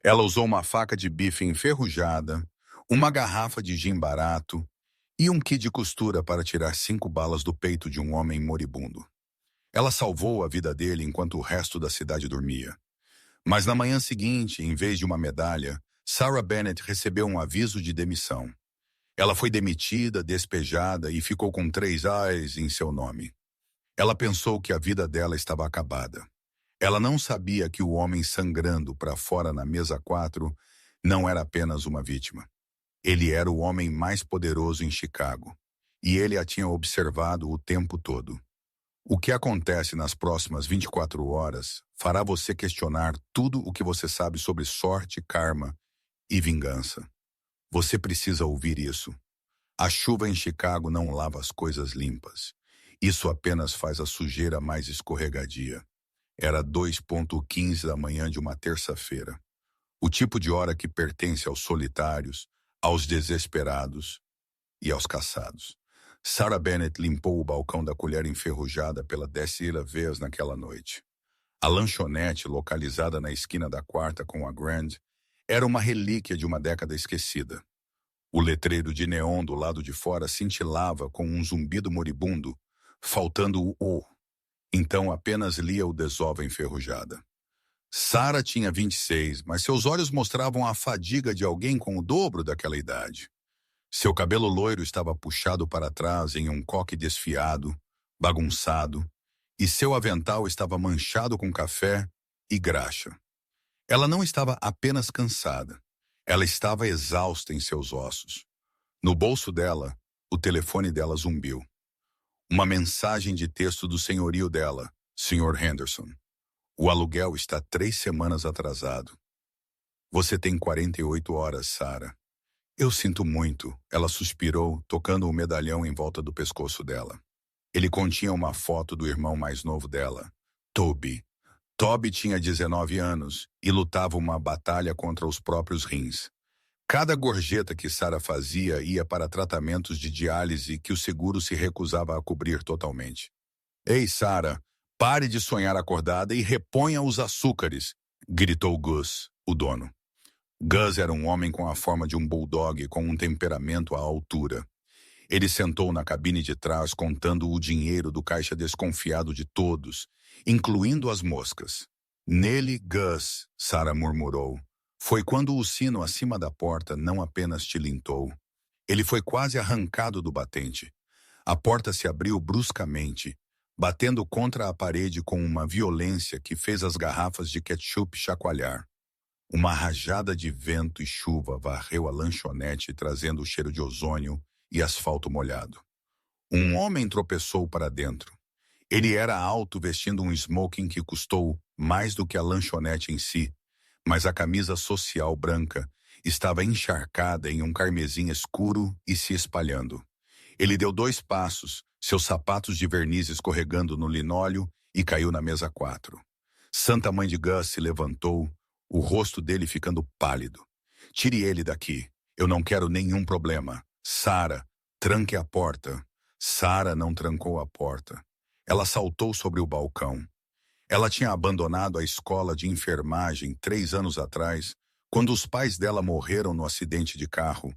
Ela usou uma faca de bife enferrujada, uma garrafa de gin barato e um kit de costura para tirar 5 balas do peito de um homem moribundo. Ela salvou a vida dele enquanto o resto da cidade dormia. Mas na manhã seguinte, em vez de uma medalha, Sarah Bennett recebeu um aviso de demissão. Ela foi demitida, despejada e ficou com 3 A's em seu nome. Ela pensou que a vida dela estava acabada. Ela não sabia que o homem sangrando para fora na mesa 4 não era apenas uma vítima. Ele era o homem mais poderoso em Chicago. E ele a tinha observado o tempo todo. O que acontece nas próximas 24 horas fará você questionar tudo o que você sabe sobre sorte, karma e vingança. Você precisa ouvir isso. A chuva em Chicago não lava as coisas limpas. Isso apenas faz a sujeira mais escorregadia. Era 2:15 da manhã de uma terça-feira. O tipo de hora que pertence aos solitários, aos desesperados e aos caçados. Sarah Bennett limpou o balcão da colher enferrujada pela 10ª vez naquela noite. A lanchonete, localizada na esquina da 4ª com a Grand, era uma relíquia de uma década esquecida. O letreiro de neon do lado de fora cintilava com um zumbido moribundo, faltando o O. Então apenas lia o desova enferrujada. Sarah tinha 26, mas seus olhos mostravam a fadiga de alguém com o dobro daquela idade. Seu cabelo loiro estava puxado para trás em um coque desfiado, bagunçado, e seu avental estava manchado com café e graxa. Ela não estava apenas cansada, ela estava exausta em seus ossos. No bolso dela, o telefone dela zumbiu. Uma mensagem de texto do senhorio dela, Sr. Henderson. O aluguel está 3 semanas atrasado. Você tem 48 horas, Sarah. Eu sinto muito, ela suspirou, tocando o medalhão em volta do pescoço dela. Ele continha uma foto do irmão mais novo dela, Toby. Toby tinha 19 anos e lutava uma batalha contra os próprios rins. Cada gorjeta que Sarah fazia ia para tratamentos de diálise que o seguro se recusava a cobrir totalmente. Ei, Sarah, pare de sonhar acordada e reponha os açúcares, gritou Gus, o dono. Gus era um homem com a forma de um bulldog com um temperamento à altura. Ele sentou na cabine de trás contando o dinheiro do caixa desconfiado de todos, incluindo as moscas. Nele, Gus, Sarah murmurou, foi quando o sino acima da porta não apenas tilintou. Ele foi quase arrancado do batente. A porta se abriu bruscamente, batendo contra a parede com uma violência que fez as garrafas de ketchup chacoalhar. Uma rajada de vento e chuva varreu a lanchonete trazendo o cheiro de ozônio e asfalto molhado. Um homem tropeçou para dentro. Ele era alto vestindo um smoking que custou mais do que a lanchonete em si, mas a camisa social branca estava encharcada em um carmesim escuro e se espalhando. Ele deu 2 passos, seus sapatos de verniz escorregando no linóleo e caiu na mesa 4. Santa Mãe de Gus se levantou, o rosto dele ficando pálido. Tire ele daqui. Eu não quero nenhum problema. Sarah, tranque a porta. Sarah não trancou a porta. Ela saltou sobre o balcão. Ela tinha abandonado a escola de enfermagem 3 anos atrás, quando os pais dela morreram no acidente de carro.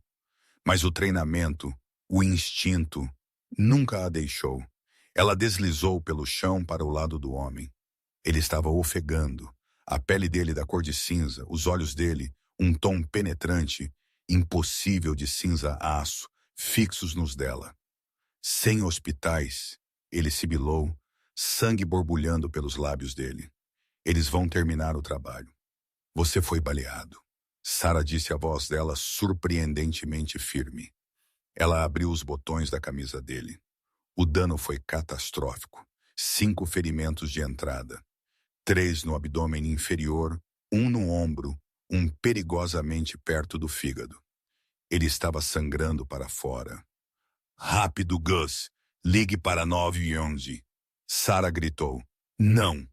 Mas o treinamento, o instinto, nunca a deixou. Ela deslizou pelo chão para o lado do homem. Ele estava ofegando. A pele dele da cor de cinza, os olhos dele, um tom penetrante, impossível de cinza-aço, fixos nos dela. 100 hospitais, ele sibilou, sangue borbulhando pelos lábios dele. Eles vão terminar o trabalho. Você foi baleado. Sarah disse a voz dela surpreendentemente firme. Ela abriu os botões da camisa dele. O dano foi catastrófico. 5 ferimentos de entrada. 3 no abdômen inferior, 1 no ombro, um perigosamente perto do fígado. Ele estava sangrando para fora. Rápido, Gus! Ligue para 911. Sarah gritou. Não!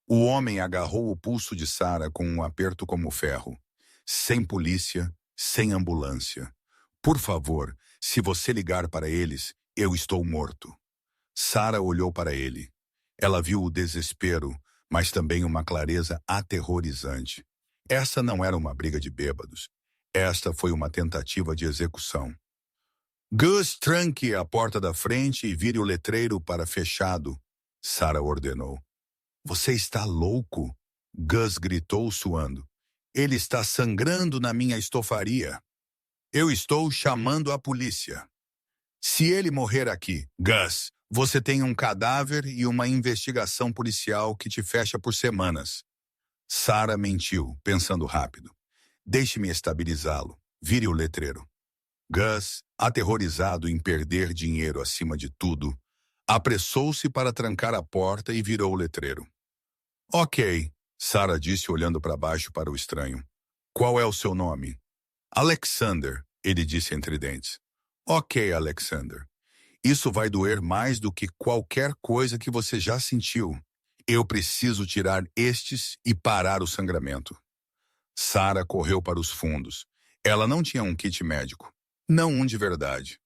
O homem agarrou o pulso de Sarah com um aperto como ferro. Sem polícia, sem ambulância. Por favor, se você ligar para eles, eu estou morto. Sarah olhou para ele. Ela viu o desespero, mas também uma clareza aterrorizante. Essa não era uma briga de bêbados. Esta foi uma tentativa de execução. Gus, tranque a porta da frente e vire o letreiro para fechado, Sarah ordenou. Você está louco? Gus gritou suando. Ele está sangrando na minha estofaria. Eu estou chamando a polícia. Se ele morrer aqui, Gus, você tem um cadáver e uma investigação policial que te fecha por semanas. Sarah mentiu, pensando rápido. Deixe-me estabilizá-lo. Vire o letreiro. Gus, aterrorizado em perder dinheiro acima de tudo, apressou-se para trancar a porta e virou o letreiro. Ok, Sarah disse olhando para baixo para o estranho. Qual é o seu nome? Alexander, ele disse entre dentes. Ok, Alexander. Isso vai doer mais do que qualquer coisa que você já sentiu. Eu preciso tirar estes e parar o sangramento. Sarah correu para os fundos. Ela não tinha um kit médico. Não um de verdade.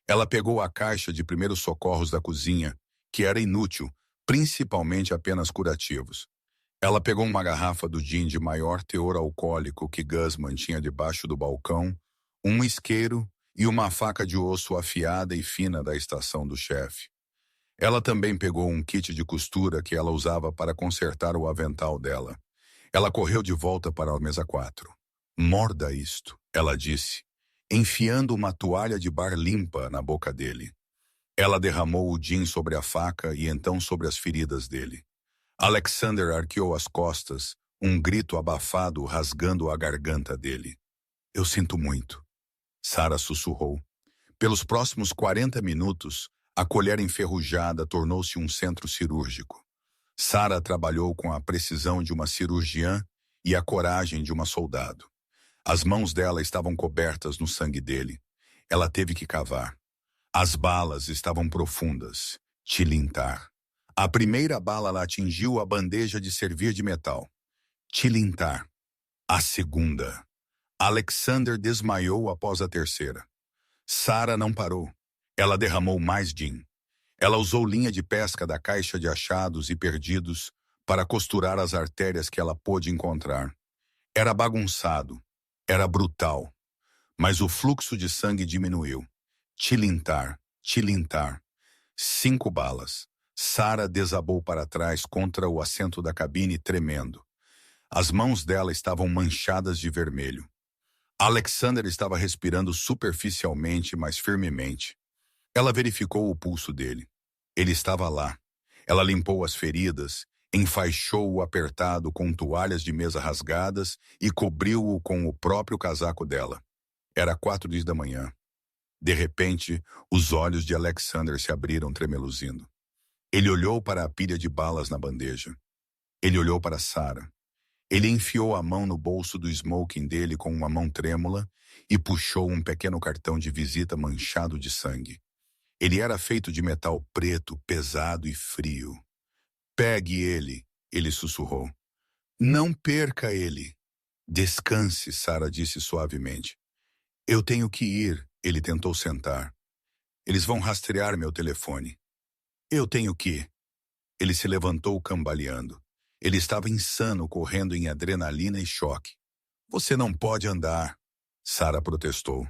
Ela pegou a caixa de primeiros socorros da cozinha, que era inútil, principalmente apenas curativos. Ela pegou uma garrafa do gin de maior teor alcoólico que Gus mantinha debaixo do balcão, um isqueiro e uma faca de osso afiada e fina da estação do chefe. Ela também pegou um kit de costura que ela usava para consertar o avental dela. Ela correu de volta para a mesa 4. Morda isto, ela disse, enfiando uma toalha de bar limpa na boca dele. Ela derramou o gin sobre a faca e então sobre as feridas dele. Alexander arqueou as costas, um grito abafado rasgando a garganta dele. Eu sinto muito. Sarah sussurrou. Pelos próximos 40 minutos, a colher enferrujada tornou-se um centro cirúrgico. Sarah trabalhou com a precisão de uma cirurgiã e a coragem de uma soldado. As mãos dela estavam cobertas no sangue dele. Ela teve que cavar. As balas estavam profundas. Tilintar. A primeira bala atingiu a bandeja de servir de metal. Tilintar. A segunda. Alexander desmaiou após a terceira. Sarah não parou. Ela derramou mais gin. Ela usou linha de pesca da caixa de achados e perdidos para costurar as artérias que ela pôde encontrar. Era bagunçado. Era brutal. Mas o fluxo de sangue diminuiu. Tilintar. Tilintar. 5 balas. Sarah desabou para trás contra o assento da cabine, tremendo. As mãos dela estavam manchadas de vermelho. Alexander estava respirando superficialmente, mas firmemente. Ela verificou o pulso dele. Ele estava lá. Ela limpou as feridas, enfaixou-o apertado com toalhas de mesa rasgadas e cobriu-o com o próprio casaco dela. Era 4 da manhã. De repente, os olhos de Alexander se abriram tremeluzindo. Ele olhou para a pilha de balas na bandeja. Ele olhou para Sarah. Ele enfiou a mão no bolso do smoking dele com uma mão trêmula e puxou um pequeno cartão de visita manchado de sangue. Ele era feito de metal preto, pesado e frio. Pegue ele, ele sussurrou. Não perca ele. Descanse, Sarah disse suavemente. Eu tenho que ir, ele tentou sentar. Eles vão rastrear meu telefone. Eu tenho que. Ele se levantou cambaleando. Ele estava insano, correndo em adrenalina e choque. Você não pode andar, Sarah protestou.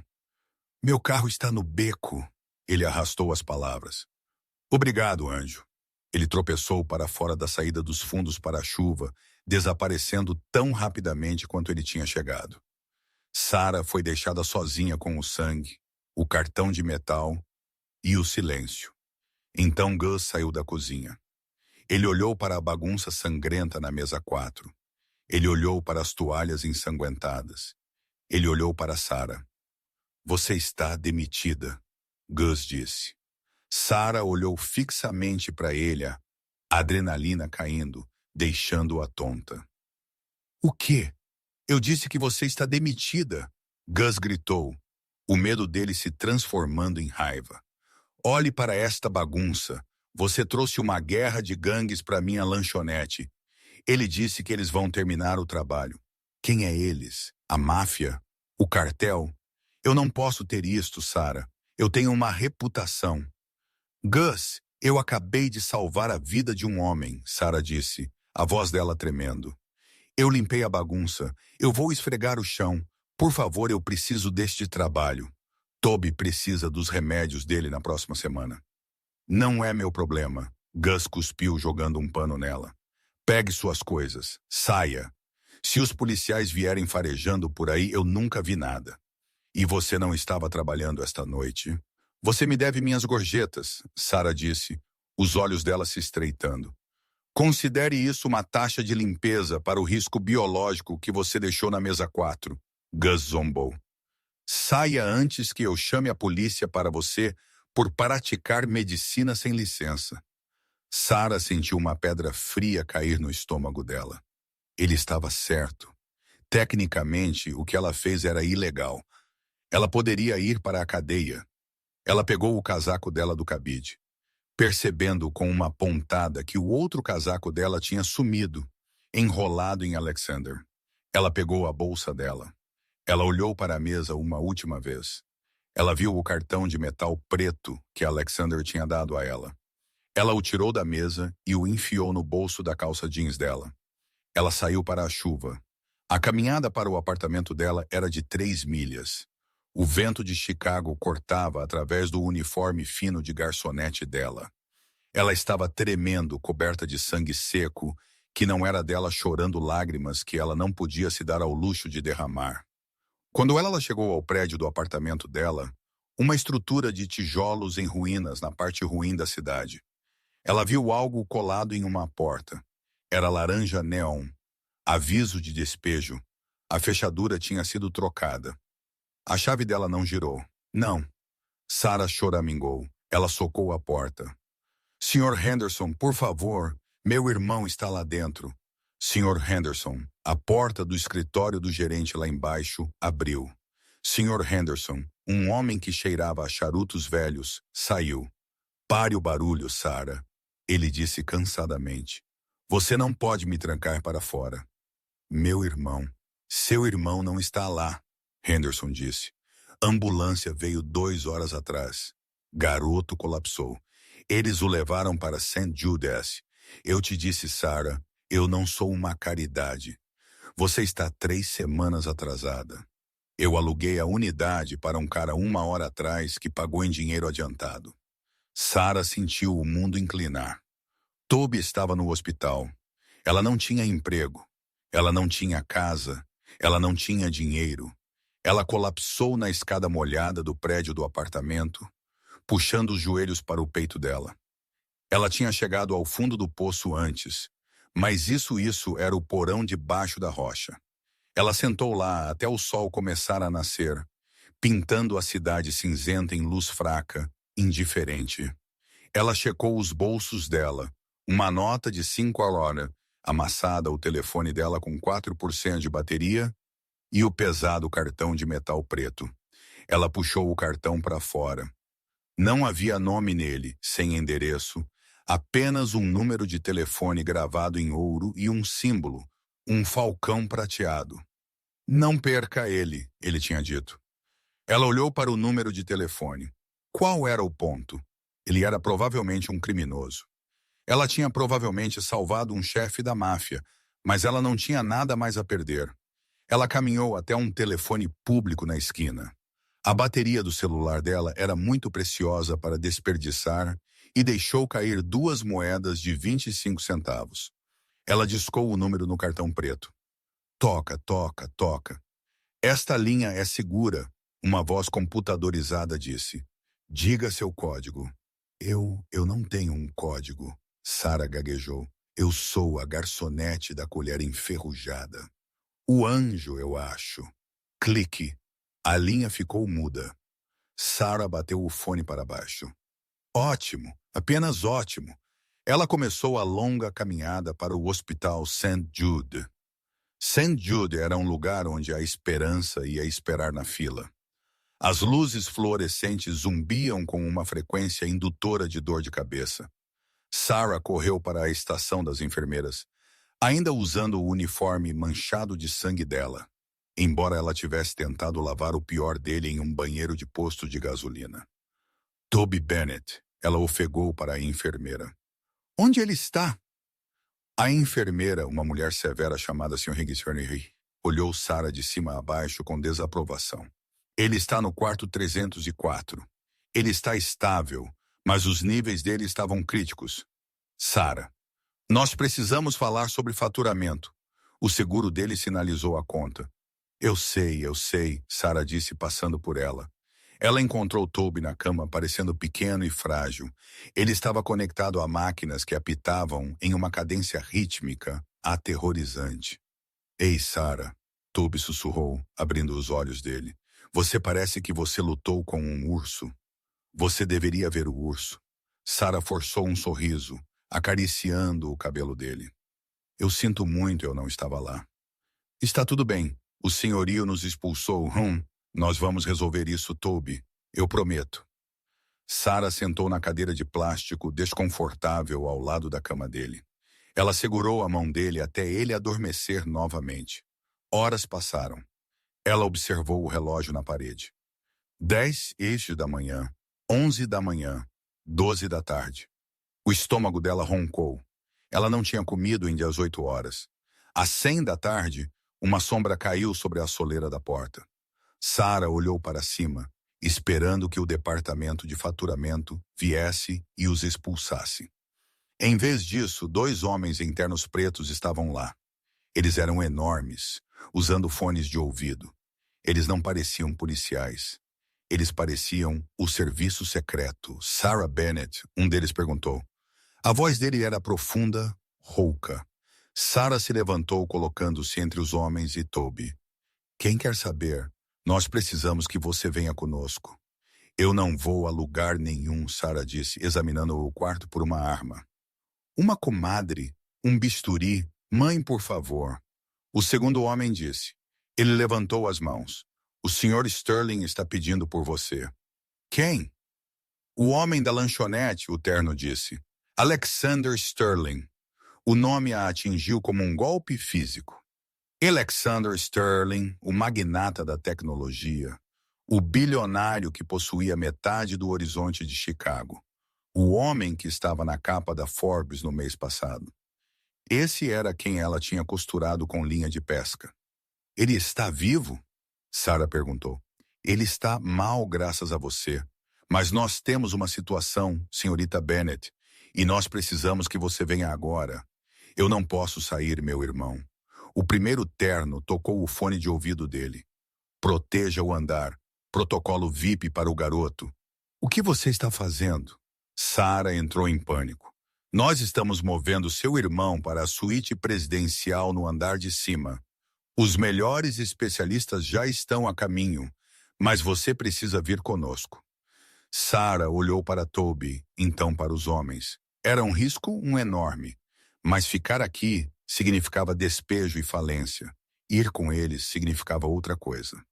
Meu carro está no beco. Ele arrastou as palavras. Obrigado, anjo. Ele tropeçou para fora da saída dos fundos para a chuva, desaparecendo tão rapidamente quanto ele tinha chegado. Sarah foi deixada sozinha com o sangue, o cartão de metal e o silêncio. Então Gus saiu da cozinha. Ele olhou para a bagunça sangrenta na mesa 4. Ele olhou para as toalhas ensanguentadas. Ele olhou para Sarah. Você está demitida, Gus disse. Sarah olhou fixamente para ele, a adrenalina caindo, deixando-a tonta. O quê? Eu disse que você está demitida, Gus gritou, o medo dele se transformando em raiva. Olhe para esta bagunça. Você trouxe uma guerra de gangues para minha lanchonete. Ele disse que eles vão terminar o trabalho. Quem é eles? A máfia? O cartel? Eu não posso ter isto, Sarah. Eu tenho uma reputação. Gus, eu acabei de salvar a vida de um homem, Sarah disse, a voz dela tremendo. Eu limpei a bagunça. Eu vou esfregar o chão. Por favor, eu preciso deste trabalho. Toby precisa dos remédios dele na próxima semana. Não é meu problema. Gus cuspiu jogando um pano nela. Pegue suas coisas. Saia. Se os policiais vierem farejando por aí, eu nunca vi nada. E você não estava trabalhando esta noite? Você me deve minhas gorjetas, Sarah disse, os olhos dela se estreitando. Considere isso uma taxa de limpeza para o risco biológico que você deixou na mesa 4. Gus zombou. Saia antes que eu chame a polícia para você por praticar medicina sem licença. Sarah sentiu uma pedra fria cair no estômago dela. Ele estava certo. Tecnicamente, o que ela fez era ilegal. Ela poderia ir para a cadeia. Ela pegou o casaco dela do cabide, percebendo com uma pontada que o outro casaco dela tinha sumido, enrolado em Alexander. Ela pegou a bolsa dela. Ela olhou para a mesa uma última vez. Ela viu o cartão de metal preto que Alexander tinha dado a ela. Ela o tirou da mesa e o enfiou no bolso da calça jeans dela. Ela saiu para a chuva. A caminhada para o apartamento dela era de 3 milhas. O vento de Chicago cortava através do uniforme fino de garçonete dela. Ela estava tremendo, coberta de sangue seco, que não era dela chorando lágrimas que ela não podia se dar ao luxo de derramar. Quando ela chegou ao prédio do apartamento dela, uma estrutura de tijolos em ruínas na parte ruim da cidade. Ela viu algo colado em uma porta. Era laranja neon. Aviso de despejo. A fechadura tinha sido trocada. A chave dela não girou. Não. Sarah choramingou. Ela socou a porta. Sr. Henderson, por favor, meu irmão está lá dentro. Sr. Henderson, a porta do escritório do gerente lá embaixo abriu. Sr. Henderson, um homem que cheirava a charutos velhos, saiu. Pare o barulho, Sarah. Ele disse cansadamente. Você não pode me trancar para fora. Meu irmão. Seu irmão não está lá, Henderson disse. Ambulância veio 2 horas atrás. Garoto colapsou. Eles o levaram para St. Judas. Eu te disse, Sarah, eu não sou uma caridade. Você está 3 semanas atrasada. Eu aluguei a unidade para um cara 1 hora atrás que pagou em dinheiro adiantado. Sarah sentiu o mundo inclinar. Toby estava no hospital. Ela não tinha emprego. Ela não tinha casa. Ela não tinha dinheiro. Ela colapsou na escada molhada do prédio do apartamento, puxando os joelhos para o peito dela. Ela tinha chegado ao fundo do poço antes, mas isso era o porão debaixo da rocha. Ela sentou lá até o sol começar a nascer, pintando a cidade cinzenta em luz fraca, indiferente. Ela checou os bolsos dela, uma nota de 5 a hora, amassada o telefone dela com 4% de bateria e o pesado cartão de metal preto. Ela puxou o cartão para fora. Não havia nome nele, sem endereço, apenas um número de telefone gravado em ouro e um símbolo, um falcão prateado. Não perca ele, ele tinha dito. Ela olhou para o número de telefone. Qual era o ponto? Ele era provavelmente um criminoso. Ela tinha provavelmente salvado um chefe da máfia, mas ela não tinha nada mais a perder. Ela caminhou até um telefone público na esquina. A bateria do celular dela era muito preciosa para desperdiçar e deixou cair 2 moedas de 25 centavos. Ela discou o número no cartão preto. Toca, toca, toca. Esta linha é segura, uma voz computadorizada disse. Diga seu código. Eu não tenho um código, Sarah gaguejou. Eu sou a garçonete da colher enferrujada. O anjo, eu acho. Clique. A linha ficou muda. Sarah bateu o fone para baixo. Ótimo, apenas ótimo. Ela começou a longa caminhada para o hospital St. Jude. St. Jude era um lugar onde a esperança ia esperar na fila. As luzes fluorescentes zumbiam com uma frequência indutora de dor de cabeça. Sarah correu para a estação das enfermeiras, ainda usando o uniforme manchado de sangue dela, embora ela tivesse tentado lavar o pior dele em um banheiro de posto de gasolina. Toby Bennett, ela ofegou para a enfermeira. Onde ele está? A enfermeira, uma mulher severa chamada Sra. Higgs, olhou Sarah de cima a baixo com desaprovação. Ele está no quarto 304. Ele está estável, mas os níveis dele estavam críticos. Sarah, nós precisamos falar sobre faturamento. O seguro dele sinalizou a conta. Eu sei, Sarah disse passando por ela. Ela encontrou Toby na cama, parecendo pequeno e frágil. Ele estava conectado a máquinas que apitavam em uma cadência rítmica aterrorizante. Ei, Sarah, Toby sussurrou, abrindo os olhos dele. Você parece que você lutou com um urso. Você deveria ver o urso. Sarah forçou um sorriso, acariciando o cabelo dele. Eu sinto muito, eu não estava lá. Está tudo bem. O senhorio nos expulsou. Nós vamos resolver isso, Toby. Eu prometo. Sarah sentou na cadeira de plástico desconfortável ao lado da cama dele. Ela segurou a mão dele até ele adormecer novamente. Horas passaram. Ela observou o relógio na parede. 10 da manhã, 11 da manhã, 12 da tarde. O estômago dela roncou. Ela não tinha comido em 18 horas. Às 100 da tarde, uma sombra caiu sobre a soleira da porta. Sarah olhou para cima, esperando que o departamento de faturamento viesse e os expulsasse. Em vez disso, 2 homens em ternos pretos estavam lá. Eles eram enormes, usando fones de ouvido. Eles não pareciam policiais. Eles pareciam o serviço secreto. Sarah Bennett, um deles perguntou. A voz dele era profunda, rouca. Sarah se levantou colocando-se entre os homens e Toby. Quem quer saber? Nós precisamos que você venha conosco. Eu não vou a lugar nenhum, Sarah disse, examinando o quarto por uma arma. Uma comadre, um bisturi, mãe, por favor. O segundo homem disse. Ele levantou as mãos. O Sr. Sterling está pedindo por você. Quem? O homem da lanchonete, o terno disse. Alexander Sterling. O nome a atingiu como um golpe físico. Alexander Sterling, o magnata da tecnologia, o bilionário que possuía metade do horizonte de Chicago, o homem que estava na capa da Forbes no mês passado. Esse era quem ela tinha costurado com linha de pesca. Ele está vivo? Sarah perguntou. Ele está mal graças a você. Mas nós temos uma situação, senhorita Bennett, e nós precisamos que você venha agora. Eu não posso sair, meu irmão. O primeiro terno tocou o fone de ouvido dele. Proteja o andar. Protocolo VIP para o garoto. O que você está fazendo? Sarah entrou em pânico. Nós estamos movendo seu irmão para a suíte presidencial no andar de cima. Os melhores especialistas já estão a caminho, mas você precisa vir conosco. Sarah olhou para Toby, então para os homens. Era um risco enorme, mas ficar aqui significava despejo e falência. Ir com eles significava outra coisa.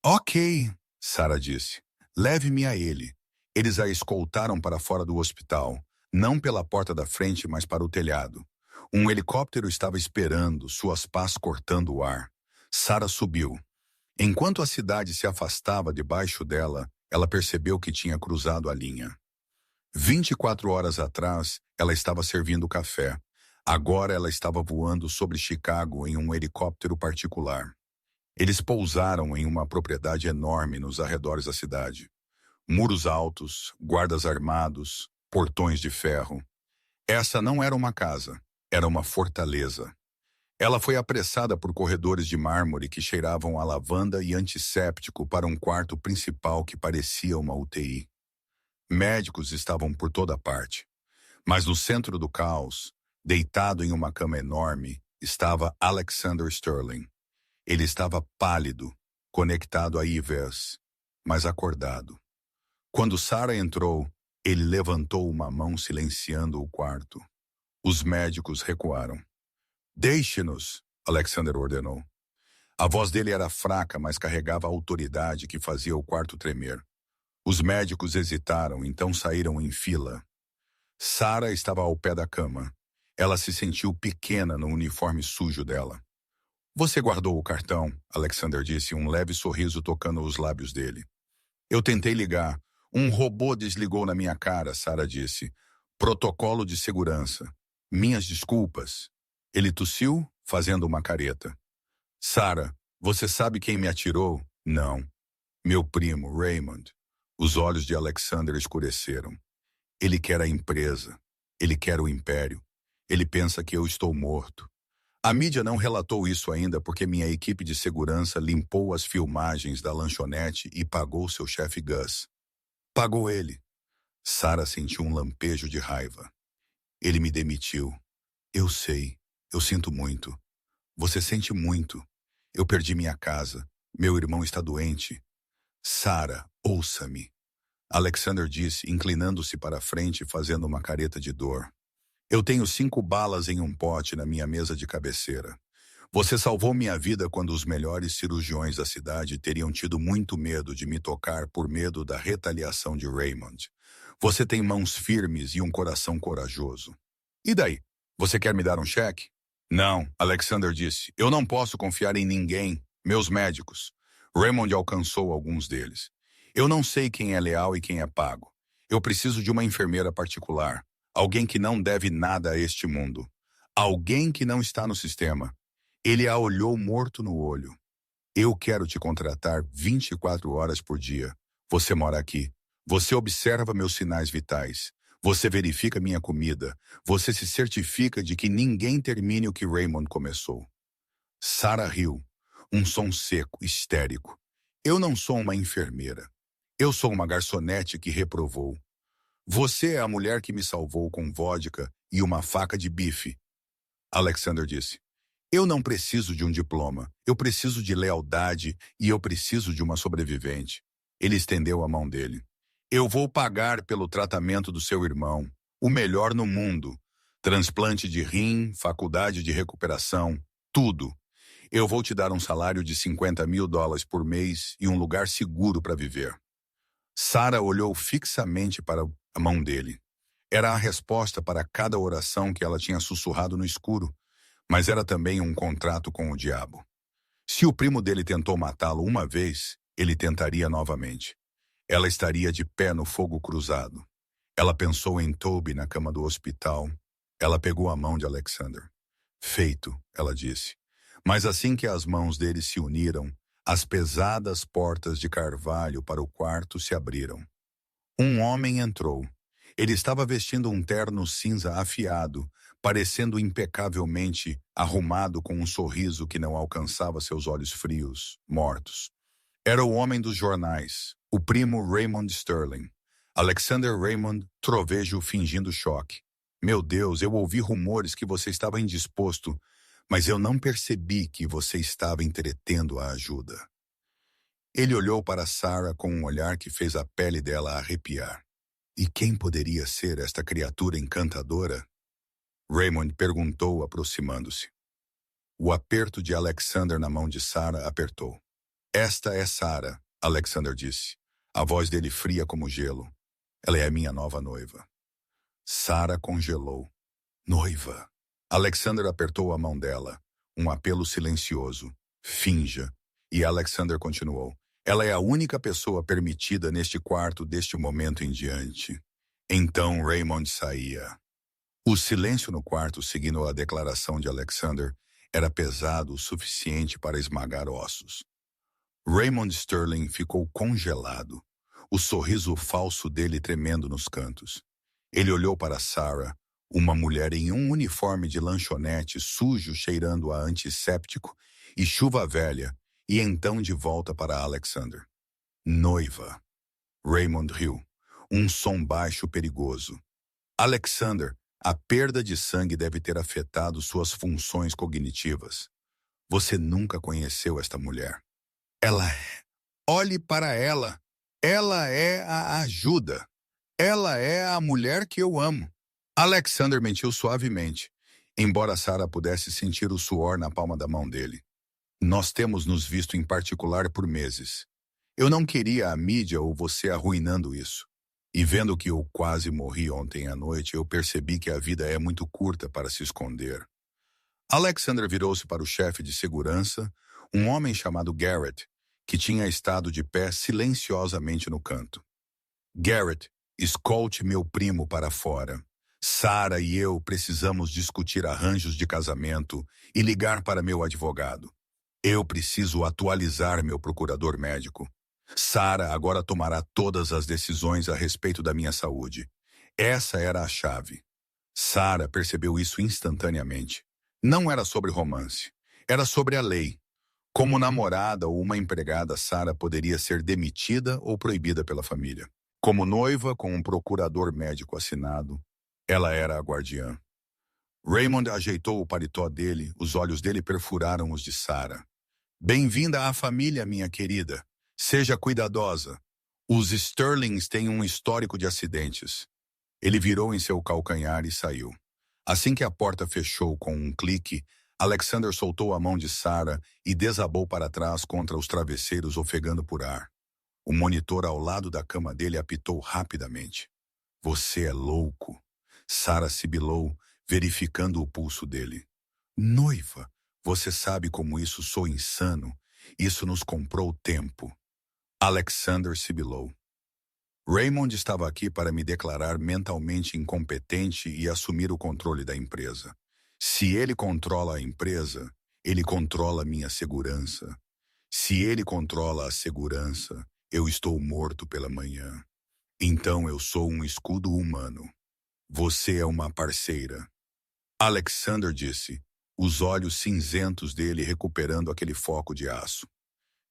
Ok, Sarah disse. Leve-me a ele. Eles a escoltaram para fora do hospital, não pela porta da frente, mas para o telhado. Um helicóptero estava esperando, suas pás cortando o ar. Sarah subiu. Enquanto a cidade se afastava debaixo dela, ela percebeu que tinha cruzado a linha. 24 horas atrás, ela estava servindo café. Agora ela estava voando sobre Chicago em um helicóptero particular. Eles pousaram em uma propriedade enorme nos arredores da cidade. Muros altos, guardas armados, portões de ferro. Essa não era uma casa, era uma fortaleza. Ela foi apressada por corredores de mármore que cheiravam a lavanda e antisséptico para um quarto principal que parecia uma UTI. Médicos estavam por toda parte. Mas no centro do caos, deitado em uma cama enorme, estava Alexander Sterling. Ele estava pálido, conectado a Ivers, mas acordado. Quando Sarah entrou, ele levantou uma mão silenciando o quarto. Os médicos recuaram. Deixe-nos, Alexander ordenou. A voz dele era fraca, mas carregava a autoridade que fazia o quarto tremer. Os médicos hesitaram, então saíram em fila. Sarah estava ao pé da cama. Ela se sentiu pequena no uniforme sujo dela. Você guardou o cartão, Alexander disse, um leve sorriso tocando os lábios dele. Eu tentei ligar. Um robô desligou na minha cara, Sarah disse. Protocolo de segurança. Minhas desculpas. Ele tossiu, fazendo uma careta. Sarah, você sabe quem me atirou? Não. Meu primo, Raymond. Os olhos de Alexander escureceram. Ele quer a empresa. Ele quer o império. Ele pensa que eu estou morto. A mídia não relatou isso ainda porque minha equipe de segurança limpou as filmagens da lanchonete e pagou seu chefe Gus. Pagou ele. Sarah sentiu um lampejo de raiva. Ele me demitiu. Eu sei. Eu sinto muito. Você sente muito. Eu perdi minha casa. Meu irmão está doente. Sarah, ouça-me. Alexander disse, inclinando-se para a frente e fazendo uma careta de dor. Eu tenho 5 balas em um pote na minha mesa de cabeceira. Você salvou minha vida quando os melhores cirurgiões da cidade teriam tido muito medo de me tocar por medo da retaliação de Raymond. Você tem mãos firmes e um coração corajoso. E daí? Você quer me dar um cheque? Não, Alexander disse. Eu não posso confiar em ninguém. Meus médicos. Raymond alcançou alguns deles. Eu não sei quem é leal e quem é pago. Eu preciso de uma enfermeira particular. Alguém que não deve nada a este mundo. Alguém que não está no sistema. Ele a olhou morto no olho. Eu quero te contratar 24 horas por dia. Você mora aqui. Você observa meus sinais vitais. Você verifica minha comida. Você se certifica de que ninguém termine o que Raymond começou. Sarah riu. Um som seco, histérico. Eu não sou uma enfermeira. Eu sou uma garçonete que reprovou. Você é a mulher que me salvou com vodka e uma faca de bife. Alexander disse. Eu não preciso de um diploma. Eu preciso de lealdade e eu preciso de uma sobrevivente. Ele estendeu a mão dele. Eu vou pagar pelo tratamento do seu irmão. O melhor no mundo. Transplante de rim, faculdade de recuperação, tudo. Eu vou te dar um salário de $50.000 por mês e um lugar seguro para viver. Sarah olhou fixamente para a mão dele. Era a resposta para cada oração que ela tinha sussurrado no escuro, mas era também um contrato com o diabo. Se o primo dele tentou matá-lo uma vez, ele tentaria novamente. Ela estaria de pé no fogo cruzado. Ela pensou em Toby na cama do hospital. Ela pegou a mão de Alexander. Feito, ela disse. Mas assim que as mãos dele se uniram, as pesadas portas de carvalho para o quarto se abriram. Um homem entrou. Ele estava vestindo um terno cinza afiado, parecendo impecavelmente arrumado com um sorriso que não alcançava seus olhos frios, mortos. Era o homem dos jornais, o primo Raymond Sterling. Alexander Raymond, trovejo fingindo choque. Meu Deus, eu ouvi rumores que você estava indisposto, mas eu não percebi que você estava entretendo a ajuda. Ele olhou para Sarah com um olhar que fez a pele dela arrepiar. E quem poderia ser esta criatura encantadora? Raymond perguntou, aproximando-se. O aperto de Alexander na mão de Sarah apertou. Esta é Sarah, Alexander disse, a voz dele fria como gelo. Ela é a minha nova noiva. Sarah congelou. Noiva. Alexander apertou a mão dela, um apelo silencioso. Finja. E Alexander continuou. Ela é a única pessoa permitida neste quarto deste momento em diante. Então Raymond saía. O silêncio no quarto, seguindo a declaração de Alexander, era pesado o suficiente para esmagar ossos. Raymond Sterling ficou congelado, o sorriso falso dele tremendo nos cantos. Ele olhou para Sarah, uma mulher em um uniforme de lanchonete sujo cheirando a antisséptico e chuva velha, e então de volta para Alexander. Noiva. Raymond riu, um som baixo perigoso. Alexander, a perda de sangue deve ter afetado suas funções cognitivas. Você nunca conheceu esta mulher. Ela é. Olhe para ela. Ela é a ajuda. Ela é a mulher que eu amo. Alexander mentiu suavemente, embora Sarah pudesse sentir o suor na palma da mão dele. Nós temos nos visto em particular por meses. Eu não queria a mídia ou você arruinando isso. E vendo que eu quase morri ontem à noite, eu percebi que a vida é muito curta para se esconder. Alexander virou-se para o chefe de segurança, um homem chamado Garrett, que tinha estado de pé silenciosamente no canto. Garrett, escolte meu primo para fora. Sarah e eu precisamos discutir arranjos de casamento e ligar para meu advogado. Eu preciso atualizar meu procurador médico. Sarah agora tomará todas as decisões a respeito da minha saúde. Essa era a chave. Sarah percebeu isso instantaneamente. Não era sobre romance. Era sobre a lei. Como namorada ou uma empregada, Sarah poderia ser demitida ou proibida pela família. Como noiva, com um procurador médico assinado, ela era a guardiã. Raymond ajeitou o paletó dele, os olhos dele perfuraram os de Sarah. Bem-vinda à família, minha querida. Seja cuidadosa. Os Sterlings têm um histórico de acidentes. Ele virou em seu calcanhar e saiu. Assim que a porta fechou com um clique, Alexander soltou a mão de Sarah e desabou para trás contra os travesseiros, ofegando por ar. O monitor ao lado da cama dele apitou rapidamente. Você é louco. Sarah sibilou, verificando o pulso dele. Noiva, você sabe como isso sou insano. Isso nos comprou tempo. Alexander sibilou. Raymond estava aqui para me declarar mentalmente incompetente e assumir o controle da empresa. Se ele controla a empresa, ele controla minha segurança. Se ele controla a segurança, eu estou morto pela manhã. Então eu sou um escudo humano. Você é uma parceira. Alexander disse, os olhos cinzentos dele recuperando aquele foco de aço.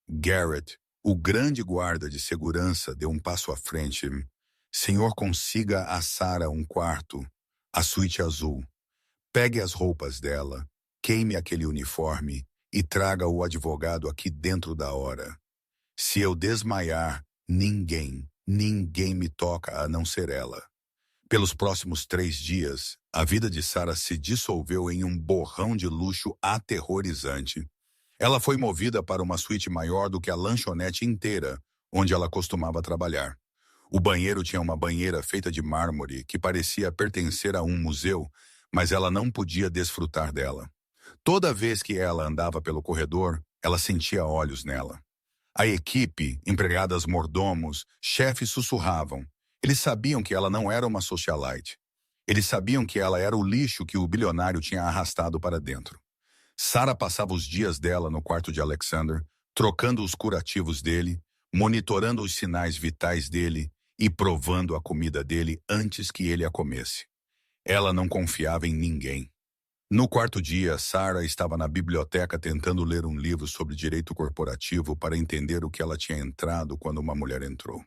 Garrett, o grande guarda de segurança, deu um passo à frente. Senhor, consiga a Sarah um quarto, a suíte azul. Pegue as roupas dela, queime aquele uniforme e traga o advogado aqui dentro da hora. Se eu desmaiar, ninguém me toca a não ser ela. Pelos próximos 3 dias, a vida de Sarah se dissolveu em um borrão de luxo aterrorizante. Ela foi movida para uma suíte maior do que a lanchonete inteira, onde ela costumava trabalhar. O banheiro tinha uma banheira feita de mármore que parecia pertencer a um museu, mas ela não podia desfrutar dela. Toda vez que ela andava pelo corredor, ela sentia olhos nela. A equipe, empregadas mordomos, chefes sussurravam. Eles sabiam que ela não era uma socialite. Eles sabiam que ela era o lixo que o bilionário tinha arrastado para dentro. Sarah passava os dias dela no quarto de Alexander, trocando os curativos dele, monitorando os sinais vitais dele e provando a comida dele antes que ele a comesse. Ela não confiava em ninguém. No quarto dia, Sarah estava na biblioteca tentando ler um livro sobre direito corporativo para entender o que ela tinha entrado quando uma mulher entrou.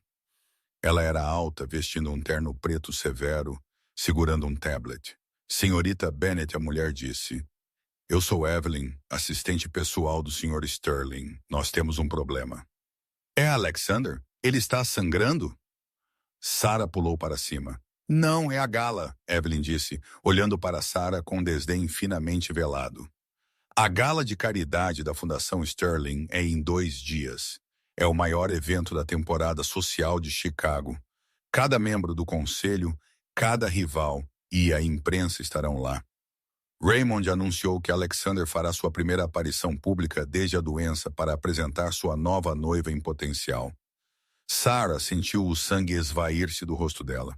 Ela era alta, vestindo um terno preto severo, segurando um tablet. Senhorita Bennet, a mulher disse, eu sou Evelyn, assistente pessoal do Sr. Sterling. Nós temos um problema. É Alexander? Ele está sangrando? Sarah pulou para cima. Não, é a gala, Evelyn disse, olhando para Sarah com desdém finamente velado. A gala de caridade da Fundação Sterling é em 2 dias. É o maior evento da temporada social de Chicago. Cada membro do conselho, cada rival e a imprensa estarão lá. Raymond anunciou que Alexander fará sua primeira aparição pública desde a doença para apresentar sua nova noiva em potencial. Sarah sentiu o sangue esvair-se do rosto dela.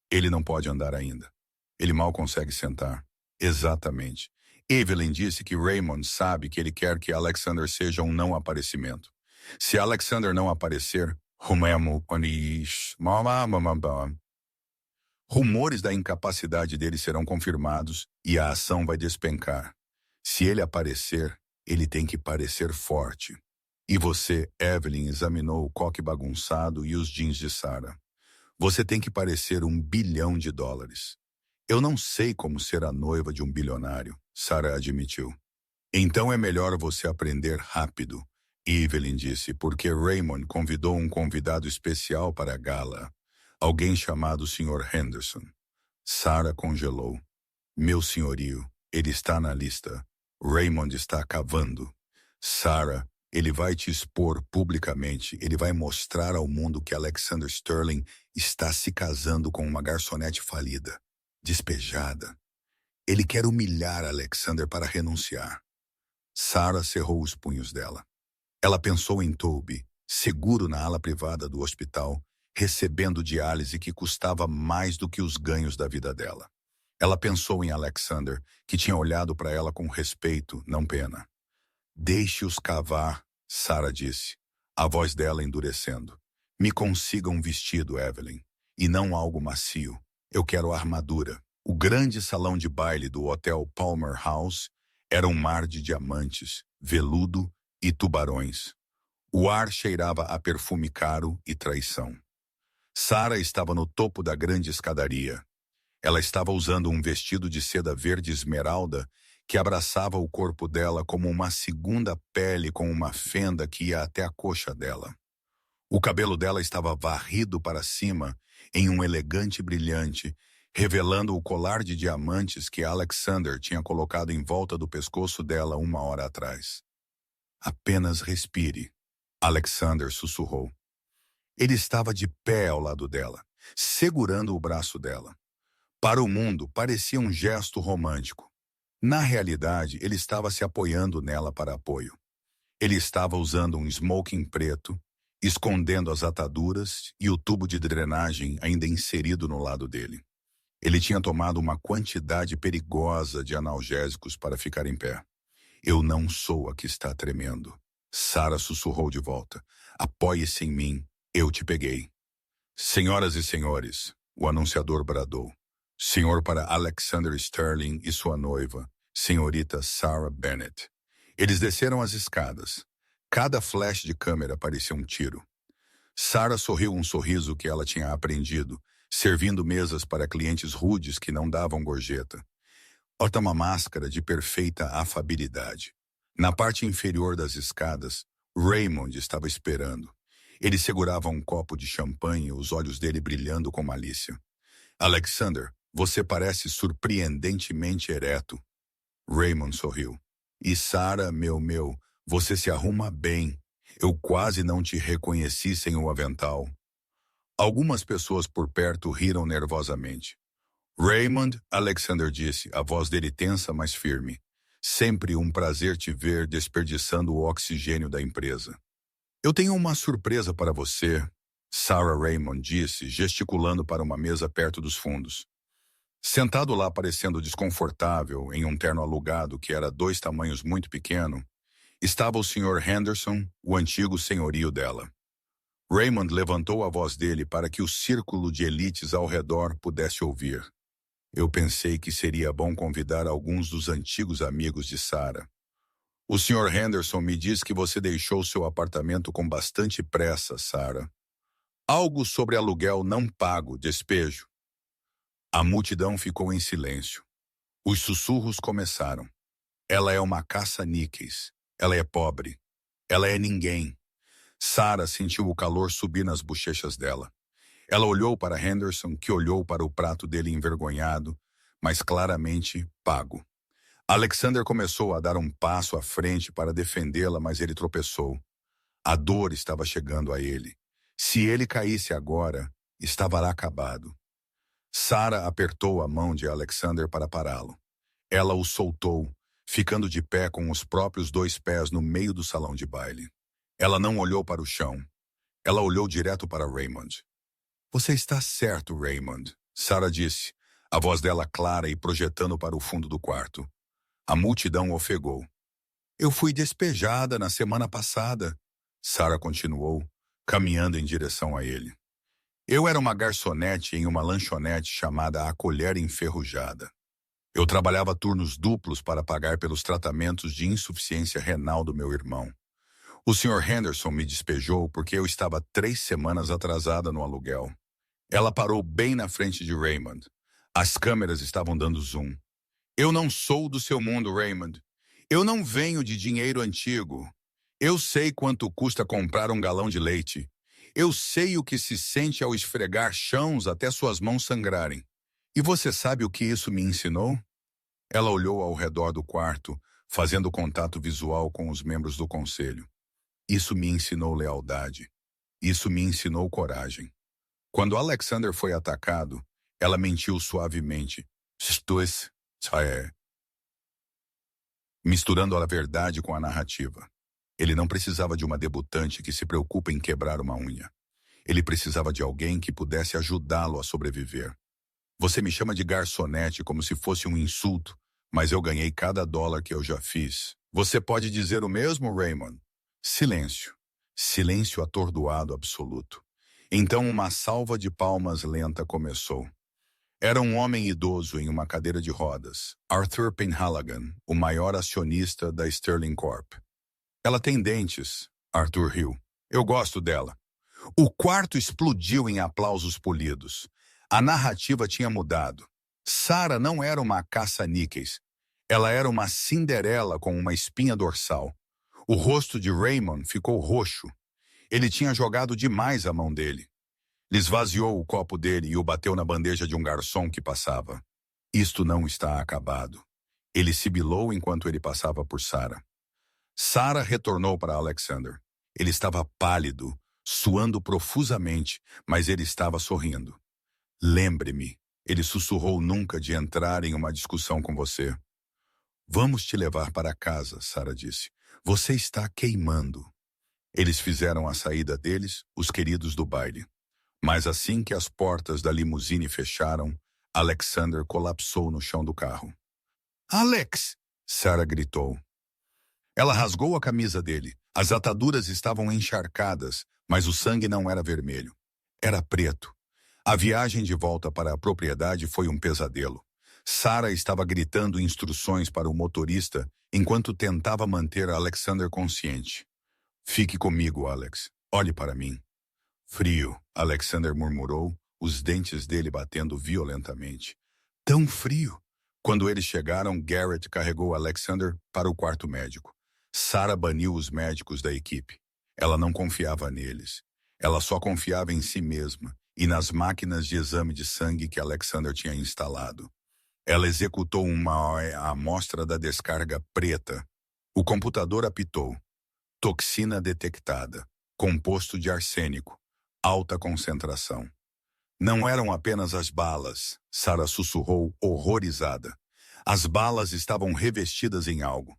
Ele não pode andar ainda. Ele mal consegue sentar. Exatamente. Evelyn disse que Raymond sabe que ele quer que Alexander seja um não aparecimento. Se Alexander não aparecer, rumores da incapacidade dele serão confirmados e a ação vai despencar. Se ele aparecer, ele tem que parecer forte. E você, Evelyn, examinou o coque bagunçado e os jeans de Sarah. Você tem que parecer $1 bilhão. Eu não sei como ser a noiva de um bilionário, Sarah admitiu. Então é melhor você aprender rápido, Evelyn disse, porque Raymond convidou um convidado especial para a gala. Alguém chamado Sr. Henderson. Sarah congelou. Meu senhorio, ele está na lista. Raymond está cavando. Sarah, ele vai te expor publicamente. Ele vai mostrar ao mundo que Alexander Sterling está se casando com uma garçonete falida, despejada. Ele quer humilhar Alexander para renunciar. Sarah cerrou os punhos dela. Ela pensou em Toby, seguro na ala privada do hospital, recebendo diálise que custava mais do que os ganhos da vida dela. Ela pensou em Alexander, que tinha olhado para ela com respeito, não pena. Deixe-os cavar, Sarah disse, a voz dela endurecendo. Me consiga um vestido, Evelyn, e não algo macio. Eu quero armadura. O grande salão de baile do Hotel Palmer House era um mar de diamantes, veludo e tubarões. O ar cheirava a perfume caro e traição. Sarah estava no topo da grande escadaria. Ela estava usando um vestido de seda verde esmeralda que abraçava o corpo dela como uma segunda pele com uma fenda que ia até a coxa dela. O cabelo dela estava varrido para cima em um elegante brilhante, revelando o colar de diamantes que Alexander tinha colocado em volta do pescoço dela 1 hora atrás. Apenas respire, Alexander sussurrou. Ele estava de pé ao lado dela, segurando o braço dela. Para o mundo, parecia um gesto romântico. Na realidade, ele estava se apoiando nela para apoio. Ele estava usando um smoking preto, escondendo as ataduras e o tubo de drenagem ainda inserido no lado dele. Ele tinha tomado uma quantidade perigosa de analgésicos para ficar em pé. Eu não sou a que está tremendo. Sarah sussurrou de volta. Apoie-se em mim. Eu te peguei. Senhoras e senhores, o anunciador bradou. Senhor para Alexander Sterling e sua noiva, senhorita Sarah Bennett. Eles desceram as escadas. Cada flash de câmera parecia um tiro. Sarah sorriu um sorriso que ela tinha aprendido, servindo mesas para clientes rudes que não davam gorjeta. Ota uma máscara de perfeita afabilidade. Na parte inferior das escadas, Raymond estava esperando. Ele segurava um copo de champanhe, os olhos dele brilhando com malícia. Alexander, você parece surpreendentemente ereto. Raymond sorriu. E Sarah, meu, você se arruma bem. Eu quase não te reconheci sem o avental. Algumas pessoas por perto riram nervosamente. Raymond, Alexander disse, a voz dele tensa, mas firme. Sempre um prazer te ver desperdiçando o oxigênio da empresa. Eu tenho uma surpresa para você, Sarah Raymond disse, gesticulando para uma mesa perto dos fundos. Sentado lá parecendo desconfortável em um terno alugado que era 2 tamanhos muito pequeno, estava o Sr. Henderson, o antigo senhorio dela. Raymond levantou a voz dele para que o círculo de elites ao redor pudesse ouvir. Eu pensei que seria bom convidar alguns dos antigos amigos de Sarah. O Sr. Henderson me diz que você deixou seu apartamento com bastante pressa, Sarah. Algo sobre aluguel não pago, despejo. A multidão ficou em silêncio. Os sussurros começaram. Ela é uma caça-níqueis. Ela é pobre. Ela é ninguém. Sarah sentiu o calor subir nas bochechas dela. Ela olhou para Henderson, que olhou para o prato dele envergonhado, mas claramente pago. Alexander começou a dar um passo à frente para defendê-la, mas ele tropeçou. A dor estava chegando a ele. Se ele caísse agora, estava acabado. Sarah apertou a mão de Alexander para pará-lo. Ela o soltou, ficando de pé com os próprios 2 pés no meio do salão de baile. Ela não olhou para o chão. Ela olhou direto para Raymond. Você está certo, Raymond, Sarah disse, a voz dela clara e projetando para o fundo do quarto. A multidão ofegou. Eu fui despejada na semana passada, Sarah continuou, caminhando em direção a ele. Eu era uma garçonete em uma lanchonete chamada A Colher Enferrujada. Eu trabalhava turnos duplos para pagar pelos tratamentos de insuficiência renal do meu irmão. O Sr. Henderson me despejou porque eu estava 3 semanas atrasada no aluguel. Ela parou bem na frente de Raymond. As câmeras estavam dando zoom. Eu não sou do seu mundo, Raymond. Eu não venho de dinheiro antigo. Eu sei quanto custa comprar um galão de leite. Eu sei o que se sente ao esfregar chãos até suas mãos sangrarem. E você sabe o que isso me ensinou? Ela olhou ao redor do quarto, fazendo contato visual com os membros do conselho. Isso me ensinou lealdade. Isso me ensinou coragem. Quando Alexander foi atacado, ela mentiu suavemente. Misturando a verdade com a narrativa. Ele não precisava de uma debutante que se preocupa em quebrar uma unha. Ele precisava de alguém que pudesse ajudá-lo a sobreviver. Você me chama de garçonete como se fosse um insulto, mas eu ganhei cada dólar que eu já fiz. Você pode dizer o mesmo, Raymond? Silêncio. Silêncio atordoado absoluto. Então uma salva de palmas lenta começou. Era um homem idoso em uma cadeira de rodas, Arthur Penhaligon, o maior acionista da Sterling Corp. Ela tem dentes, Arthur riu. Eu gosto dela. O quarto explodiu em aplausos polidos. A narrativa tinha mudado. Sarah não era uma caça-níqueis. Ela era uma Cinderela com uma espinha dorsal. O rosto de Raymond ficou roxo. Ele tinha jogado demais a mão dele. Ele esvaziou o copo dele e o bateu na bandeja de um garçom que passava. Isto não está acabado. Ele sibilou enquanto ele passava por Sarah. Sarah retornou para Alexander. Ele estava pálido, suando profusamente, mas ele estava sorrindo. Lembre-me, ele sussurrou nunca de entrar em uma discussão com você. Vamos te levar para casa, Sarah disse. Você está queimando. Eles fizeram a saída deles, os queridos do baile. Mas assim que as portas da limusine fecharam, Alexander colapsou no chão do carro. Alex! Sarah gritou. Ela rasgou a camisa dele. As ataduras estavam encharcadas, mas o sangue não era vermelho. Era preto. A viagem de volta para a propriedade foi um pesadelo. Sarah estava gritando instruções para o motorista enquanto tentava manter Alexander consciente. Fique comigo, Alex. Olhe para mim. Frio, Alexander murmurou, os dentes dele batendo violentamente. Tão frio! Quando eles chegaram, Garrett carregou Alexander para o quarto médico. Sarah baniu os médicos da equipe. Ela não confiava neles. Ela só confiava em si mesma e nas máquinas de exame de sangue que Alexander tinha instalado. Ela executou uma amostra da descarga preta. O computador apitou. Toxina detectada. Composto de arsênico. Alta concentração. Não eram apenas as balas, Sarah sussurrou, horrorizada. As balas estavam revestidas em algo.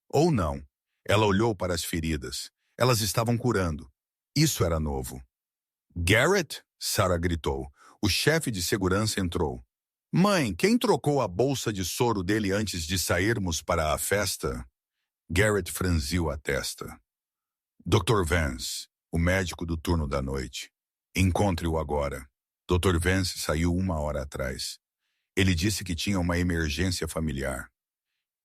Ou não. Ela olhou para as feridas. Elas estavam curando. Isso era novo. Garrett? Sarah gritou. O chefe de segurança entrou. Mãe, quem trocou a bolsa de soro dele antes de sairmos para a festa? Garrett franziu a testa. Dr. Vance, o médico do turno da noite. Encontre-o agora. Dr. Vance saiu 1 hora atrás. Ele disse que tinha uma emergência familiar.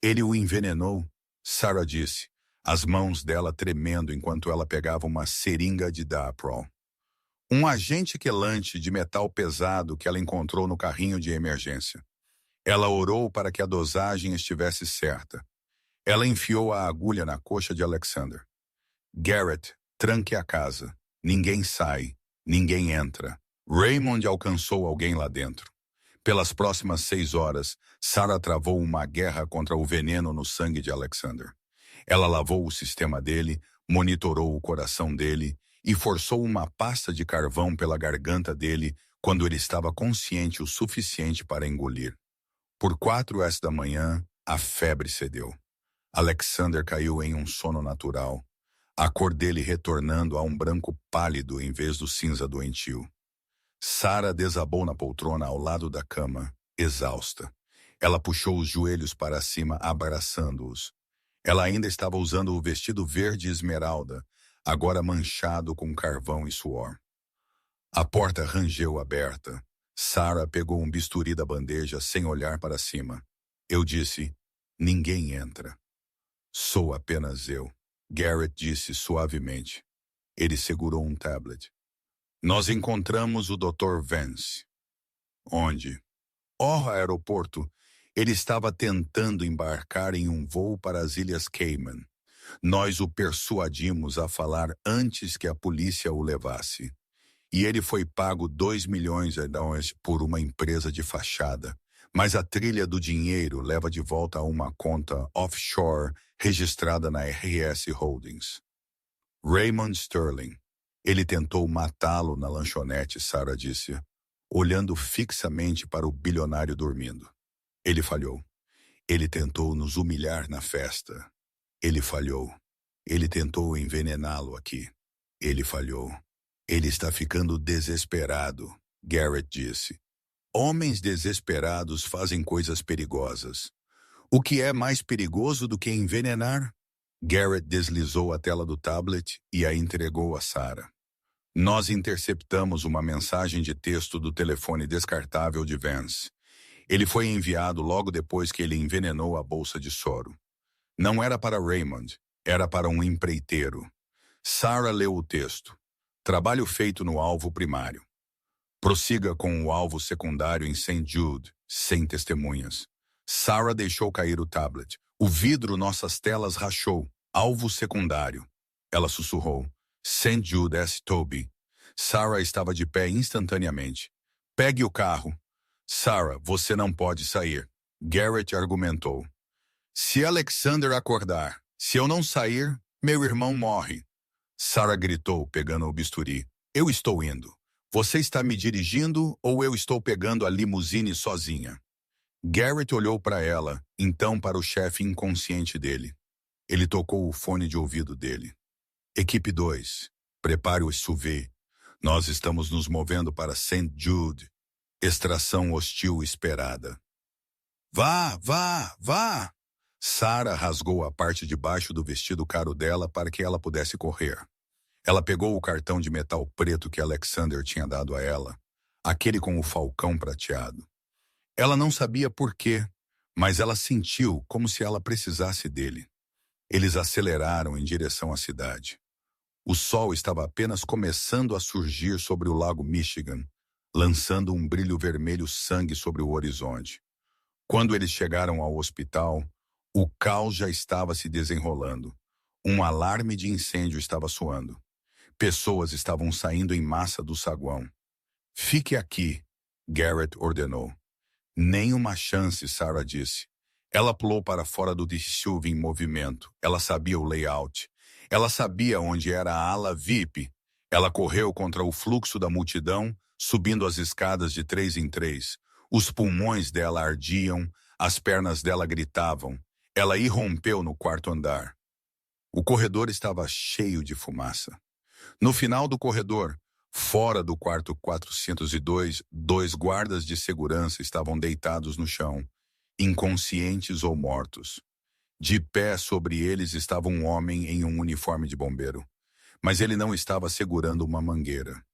Ele o envenenou? Sarah disse, as mãos dela tremendo enquanto ela pegava uma seringa de Daprol. Um agente quelante de metal pesado que ela encontrou no carrinho de emergência. Ela orou para que a dosagem estivesse certa. Ela enfiou a agulha na coxa de Alexander. Garrett, tranque a casa. Ninguém sai. Ninguém entra. Raymond alcançou alguém lá dentro. Pelas próximas 6 horas, Sarah travou uma guerra contra o veneno no sangue de Alexander. Ela lavou o sistema dele, monitorou o coração dele e forçou uma pasta de carvão pela garganta dele quando ele estava consciente o suficiente para engolir. Por 4 da manhã, a febre cedeu. Alexander caiu em um sono natural, a cor dele retornando a um branco pálido em vez do cinza doentio. Sarah desabou na poltrona ao lado da cama, exausta. Ela puxou os joelhos para cima, abraçando-os. Ela ainda estava usando o vestido verde esmeralda, agora manchado com carvão e suor. A porta rangeu aberta. Sarah pegou um bisturi da bandeja sem olhar para cima. Eu disse, ninguém entra. Sou apenas eu, Garrett disse suavemente. Ele segurou um tablet. Nós encontramos o Dr. Vance. Onde? Aeroporto. Ele estava tentando embarcar em um voo para as Ilhas Cayman. Nós o persuadimos a falar antes que a polícia o levasse. E ele foi pago 2 milhões de dólares por uma empresa de fachada. Mas a trilha do dinheiro leva de volta a uma conta offshore registrada na RS Holdings. Raymond Sterling. Ele tentou matá-lo na lanchonete, Sarah disse, olhando fixamente para o bilionário dormindo. Ele falhou. Ele tentou nos humilhar na festa. Ele falhou. Ele tentou envenená-lo aqui. Ele falhou. Ele está ficando desesperado, Garrett disse. Homens desesperados fazem coisas perigosas. O que é mais perigoso do que envenenar? Garrett deslizou a tela do tablet e a entregou a Sarah. Nós interceptamos uma mensagem de texto do telefone descartável de Vance. Ele foi enviado logo depois que ele envenenou a bolsa de soro. Não era para Raymond, era para um empreiteiro. Sarah leu o texto. Trabalho feito no alvo primário. Prossiga com o alvo secundário em St. Jude, sem testemunhas. Sarah deixou cair o tablet. O vidro nossas telas rachou. Alvo secundário. Ela sussurrou. St. Jude S. Toby. Sarah estava de pé instantaneamente. Pegue o carro. Sarah, você não pode sair. Garrett argumentou. Se Alexander acordar, se eu não sair, meu irmão morre. Sarah gritou, pegando o bisturi. Eu estou indo. Você está me dirigindo ou eu estou pegando a limusine sozinha? Garrett olhou para ela, então para o chefe inconsciente dele. Ele tocou o fone de ouvido dele. Equipe 2, prepare o SUV. Nós estamos nos movendo para St. Jude. Extração hostil esperada. Vá, vá, vá! Sarah rasgou a parte de baixo do vestido caro dela para que ela pudesse correr. Ela pegou o cartão de metal preto que Alexander tinha dado a ela, aquele com o falcão prateado. Ela não sabia por quê, mas ela sentiu como se ela precisasse dele. Eles aceleraram em direção à cidade. O sol estava apenas começando a surgir sobre o lago Michigan, lançando um brilho vermelho sangue sobre o horizonte. Quando eles chegaram ao hospital, o caos já estava se desenrolando. Um alarme de incêndio estava soando. Pessoas estavam saindo em massa do saguão. Fique aqui, Garrett ordenou. Nem uma chance, Sarah disse. Ela pulou para fora do SUV em movimento. Ela sabia o layout. Ela sabia onde era a ala VIP. Ela correu contra o fluxo da multidão, subindo as escadas de 3 em 3. Os pulmões dela ardiam, as pernas dela gritavam. Ela irrompeu no quarto andar. O corredor estava cheio de fumaça. No final do corredor, fora do quarto 402, 2 guardas de segurança estavam deitados no chão, inconscientes ou mortos. De pé sobre eles estava um homem em um uniforme de bombeiro, mas ele não estava segurando uma mangueira.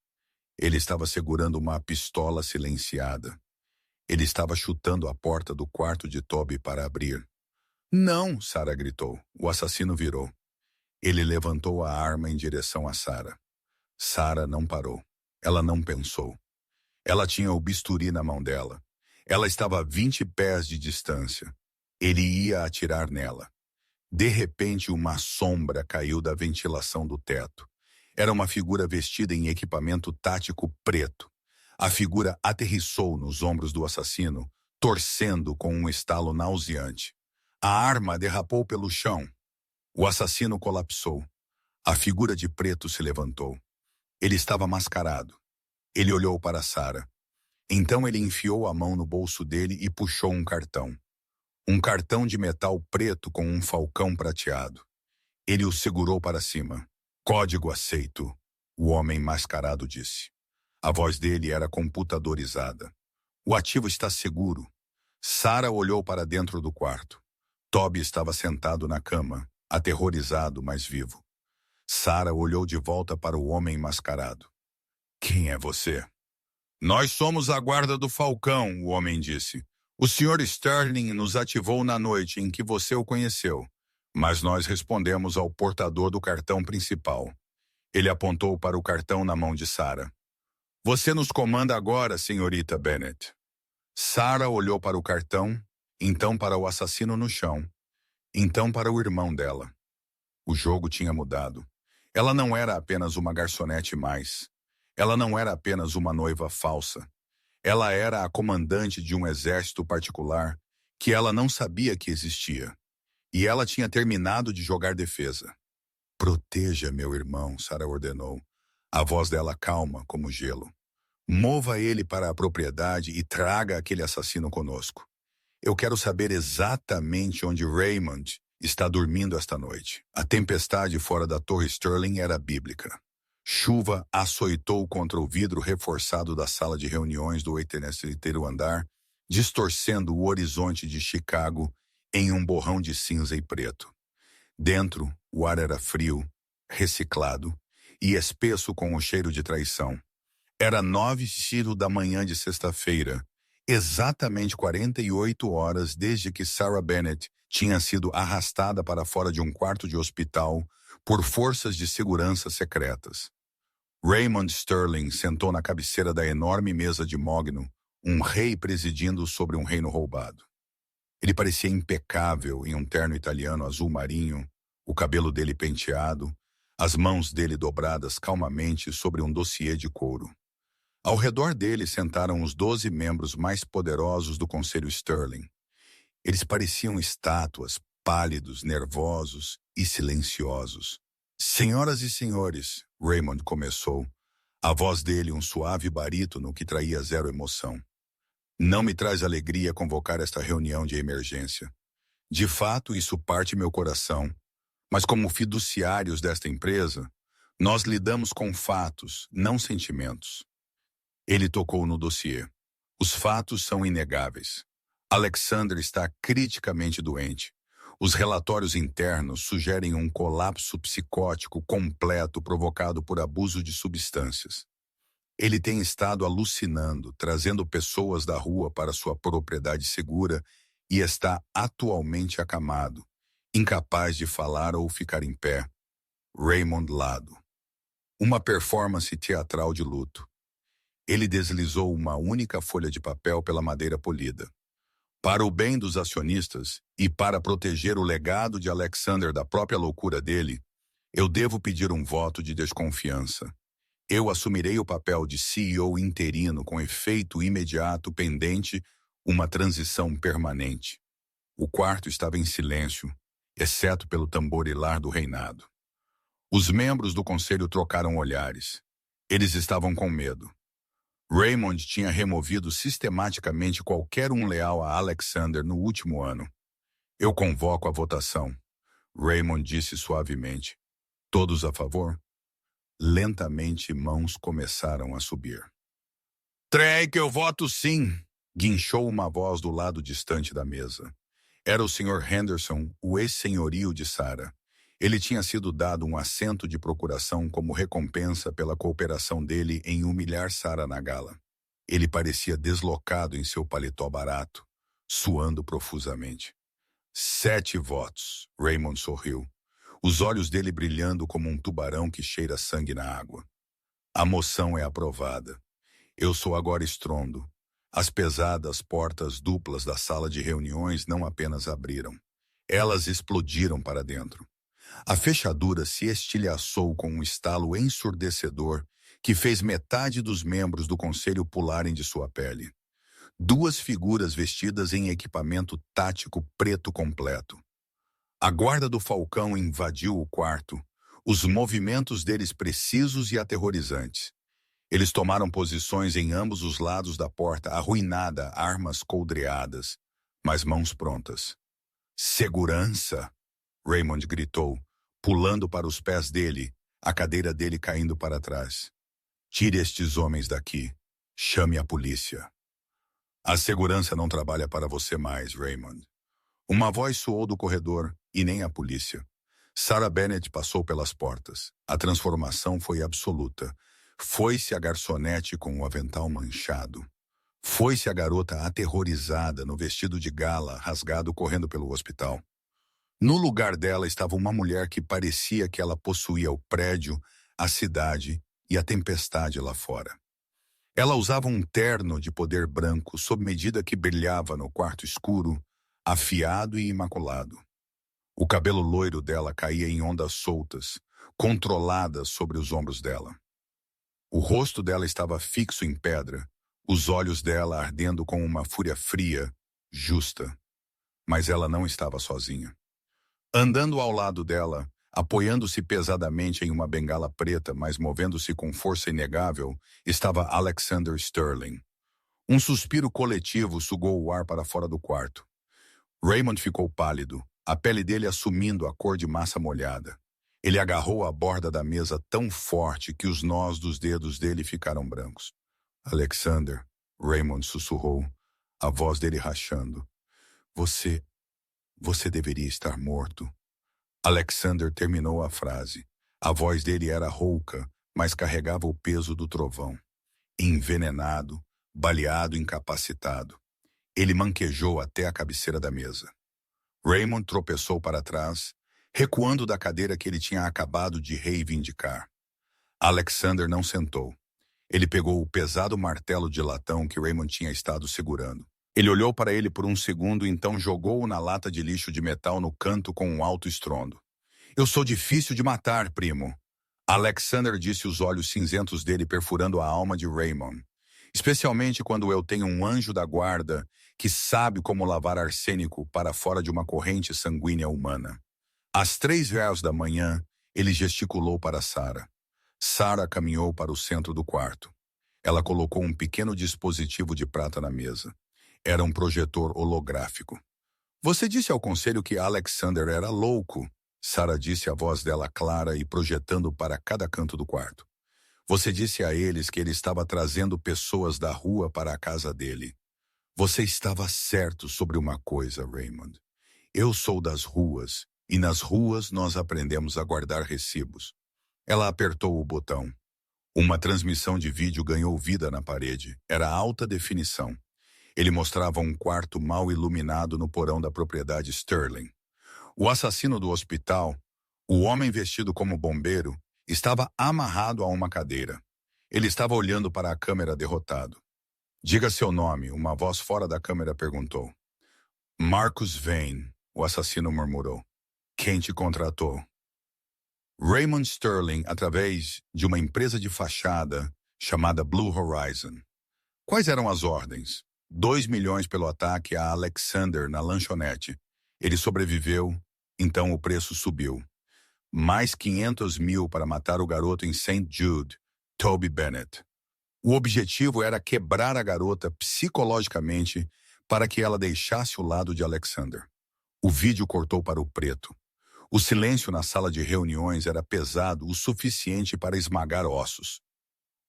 Ele estava segurando uma pistola silenciada. Ele estava chutando a porta do quarto de Toby para abrir. Não, Sarah gritou. O assassino virou. Ele levantou a arma em direção a Sarah. Sarah não parou. Ela não pensou. Ela tinha o bisturi na mão dela. Ela estava a 20 pés de distância. Ele ia atirar nela. De repente, uma sombra caiu da ventilação do teto. Era uma figura vestida em equipamento tático preto. A figura aterrissou nos ombros do assassino, torcendo com um estalo nauseante. A arma derrapou pelo chão. O assassino colapsou. A figura de preto se levantou. Ele estava mascarado. Ele olhou para Sarah. Então ele enfiou a mão no bolso dele e puxou um cartão. Um cartão de metal preto com um falcão prateado. Ele o segurou para cima. Código aceito, o homem mascarado disse. A voz dele era computadorizada. O ativo está seguro. Sarah olhou para dentro do quarto. Toby estava sentado na cama, aterrorizado, mas vivo. Sarah olhou de volta para o homem mascarado. Quem é você? Nós somos a guarda do Falcão, o homem disse. O Sr. Sterling nos ativou na noite em que você o conheceu, mas nós respondemos ao portador do cartão principal. Ele apontou para o cartão na mão de Sarah. Você nos comanda agora, senhorita Bennett. Sarah olhou para o cartão, então para o assassino no chão, então para o irmão dela. O jogo tinha mudado. Ela não era apenas uma garçonete mais. Ela não era apenas uma noiva falsa. Ela era a comandante de um exército particular que ela não sabia que existia. E ela tinha terminado de jogar defesa. Proteja meu irmão, Sarah ordenou. A voz dela calma como gelo. Mova ele para a propriedade e traga aquele assassino conosco. Eu quero saber exatamente onde Raymond está dormindo esta noite. A tempestade fora da Torre Sterling era bíblica. Chuva açoitou contra o vidro reforçado da sala de reuniões do 83º andar, distorcendo o horizonte de Chicago em um borrão de cinza e preto. Dentro, o ar era frio, reciclado e espesso com o cheiro de traição. Era 9h da manhã de sexta-feira, exatamente 48 horas desde que Sarah Bennett tinha sido arrastada para fora de um quarto de hospital por forças de segurança secretas. Raymond Sterling sentou na cabeceira da enorme mesa de mogno, um rei presidindo sobre um reino roubado. Ele parecia impecável em um terno italiano azul marinho, o cabelo dele penteado, as mãos dele dobradas calmamente sobre um dossiê de couro. Ao redor dele sentaram os 12 membros mais poderosos do Conselho Sterling. Eles pareciam estátuas, pálidos, nervosos e silenciosos. Senhoras e senhores, Raymond começou, a voz dele um suave barítono que traía zero emoção. Não me traz alegria convocar esta reunião de emergência. De fato, isso parte meu coração. Mas como fiduciários desta empresa, nós lidamos com fatos, não sentimentos. Ele tocou no dossiê. Os fatos são inegáveis. Alexander está criticamente doente. Os relatórios internos sugerem um colapso psicótico completo provocado por abuso de substâncias. Ele tem estado alucinando, trazendo pessoas da rua para sua propriedade segura e está atualmente acamado, incapaz de falar ou ficar em pé. Raymond Lado. Uma performance teatral de luto. Ele deslizou uma única folha de papel pela madeira polida. Para o bem dos acionistas e para proteger o legado de Alexander da própria loucura dele, eu devo pedir um voto de desconfiança. Eu assumirei o papel de CEO interino com efeito imediato pendente uma transição permanente. O quarto estava em silêncio, exceto pelo tamborilar do reinado. Os membros do conselho trocaram olhares. Eles estavam com medo. Raymond tinha removido sistematicamente qualquer um leal a Alexander no último ano. Eu convoco a votação, Raymond disse suavemente. Todos a favor? Lentamente mãos começaram a subir. Creio que eu voto sim, guinchou uma voz do lado distante da mesa. Era o Sr. Henderson, o ex-senhorio de Sarah. Ele tinha sido dado um assento de procuração como recompensa pela cooperação dele em humilhar Sarah na gala. Ele parecia deslocado em seu paletó barato, suando profusamente. 7 votos, Raymond sorriu, os olhos dele brilhando como um tubarão que cheira sangue na água. A moção é aprovada. Eu sou agora estrondo. As pesadas portas duplas da sala de reuniões não apenas abriram. Elas explodiram para dentro. A fechadura se estilhaçou com um estalo ensurdecedor que fez metade dos membros do conselho pularem de sua pele. 2 figuras vestidas em equipamento tático preto completo. A guarda do Falcão invadiu o quarto, os movimentos deles precisos e aterrorizantes. Eles tomaram posições em ambos os lados da porta, arruinada, armas coldreadas, mas mãos prontas. Segurança! Raymond gritou, pulando para os pés dele, a cadeira dele caindo para trás. Tire estes homens daqui. Chame a polícia. A segurança não trabalha para você mais, Raymond. Uma voz soou do corredor, e nem a polícia. Sarah Bennett passou pelas portas. A transformação foi absoluta. Foi-se a garçonete com o avental manchado. Foi-se a garota aterrorizada no vestido de gala rasgado correndo pelo hospital. No lugar dela estava uma mulher que parecia que ela possuía o prédio, a cidade e a tempestade lá fora. Ela usava um terno de poder branco sob medida que brilhava no quarto escuro, afiado e imaculado. O cabelo loiro dela caía em ondas soltas, controladas sobre os ombros dela. O rosto dela estava fixo em pedra, os olhos dela ardendo com uma fúria fria, justa. Mas ela não estava sozinha. Andando ao lado dela, apoiando-se pesadamente em uma bengala preta, mas movendo-se com força inegável, estava Alexander Sterling. Um suspiro coletivo sugou o ar para fora do quarto. Raymond ficou pálido, a pele dele assumindo a cor de massa molhada. Ele agarrou a borda da mesa tão forte que os nós dos dedos dele ficaram brancos. Alexander, Raymond sussurrou, a voz dele rachando. Você, você deveria estar morto. Alexander terminou a frase. A voz dele era rouca, mas carregava o peso do trovão. Envenenado, baleado, incapacitado. Ele manquejou até a cabeceira da mesa. Raymond tropeçou para trás, recuando da cadeira que ele tinha acabado de reivindicar. Alexander não sentou. Ele pegou o pesado martelo de latão que Raymond tinha estado segurando. Ele olhou para ele por um segundo e então jogou-o na lata de lixo de metal no canto com um alto estrondo. Eu sou difícil de matar, primo. Alexander disse, os olhos cinzentos dele perfurando a alma de Raymond. Especialmente quando eu tenho um anjo da guarda que sabe como lavar arsênico para fora de uma corrente sanguínea humana. Às 3h da manhã, ele gesticulou para Sarah. Sarah caminhou para o centro do quarto. Ela colocou um pequeno dispositivo de prata na mesa. Era um projetor holográfico. Você disse ao conselho que Alexander era louco, Sarah disse, a voz dela clara e projetando para cada canto do quarto. Você disse a eles que ele estava trazendo pessoas da rua para a casa dele. Você estava certo sobre uma coisa, Raymond. Eu sou das ruas, e nas ruas nós aprendemos a guardar recibos. Ela apertou o botão. Uma transmissão de vídeo ganhou vida na parede. Era alta definição. Ele mostrava um quarto mal iluminado no porão da propriedade Sterling. O assassino do hospital, o homem vestido como bombeiro, estava amarrado a uma cadeira. Ele estava olhando para a câmera derrotado. Diga seu nome, uma voz fora da câmera perguntou. Marcus Vane, o assassino murmurou. Quem te contratou? Raymond Sterling, através de uma empresa de fachada chamada Blue Horizon. Quais eram as ordens? 2 milhões pelo ataque a Alexander na lanchonete. Ele sobreviveu, então o preço subiu. Mais 500 mil para matar o garoto em St. Jude, Toby Bennett. O objetivo era quebrar a garota psicologicamente para que ela deixasse o lado de Alexander. O vídeo cortou para o preto. O silêncio na sala de reuniões era pesado o suficiente para esmagar ossos.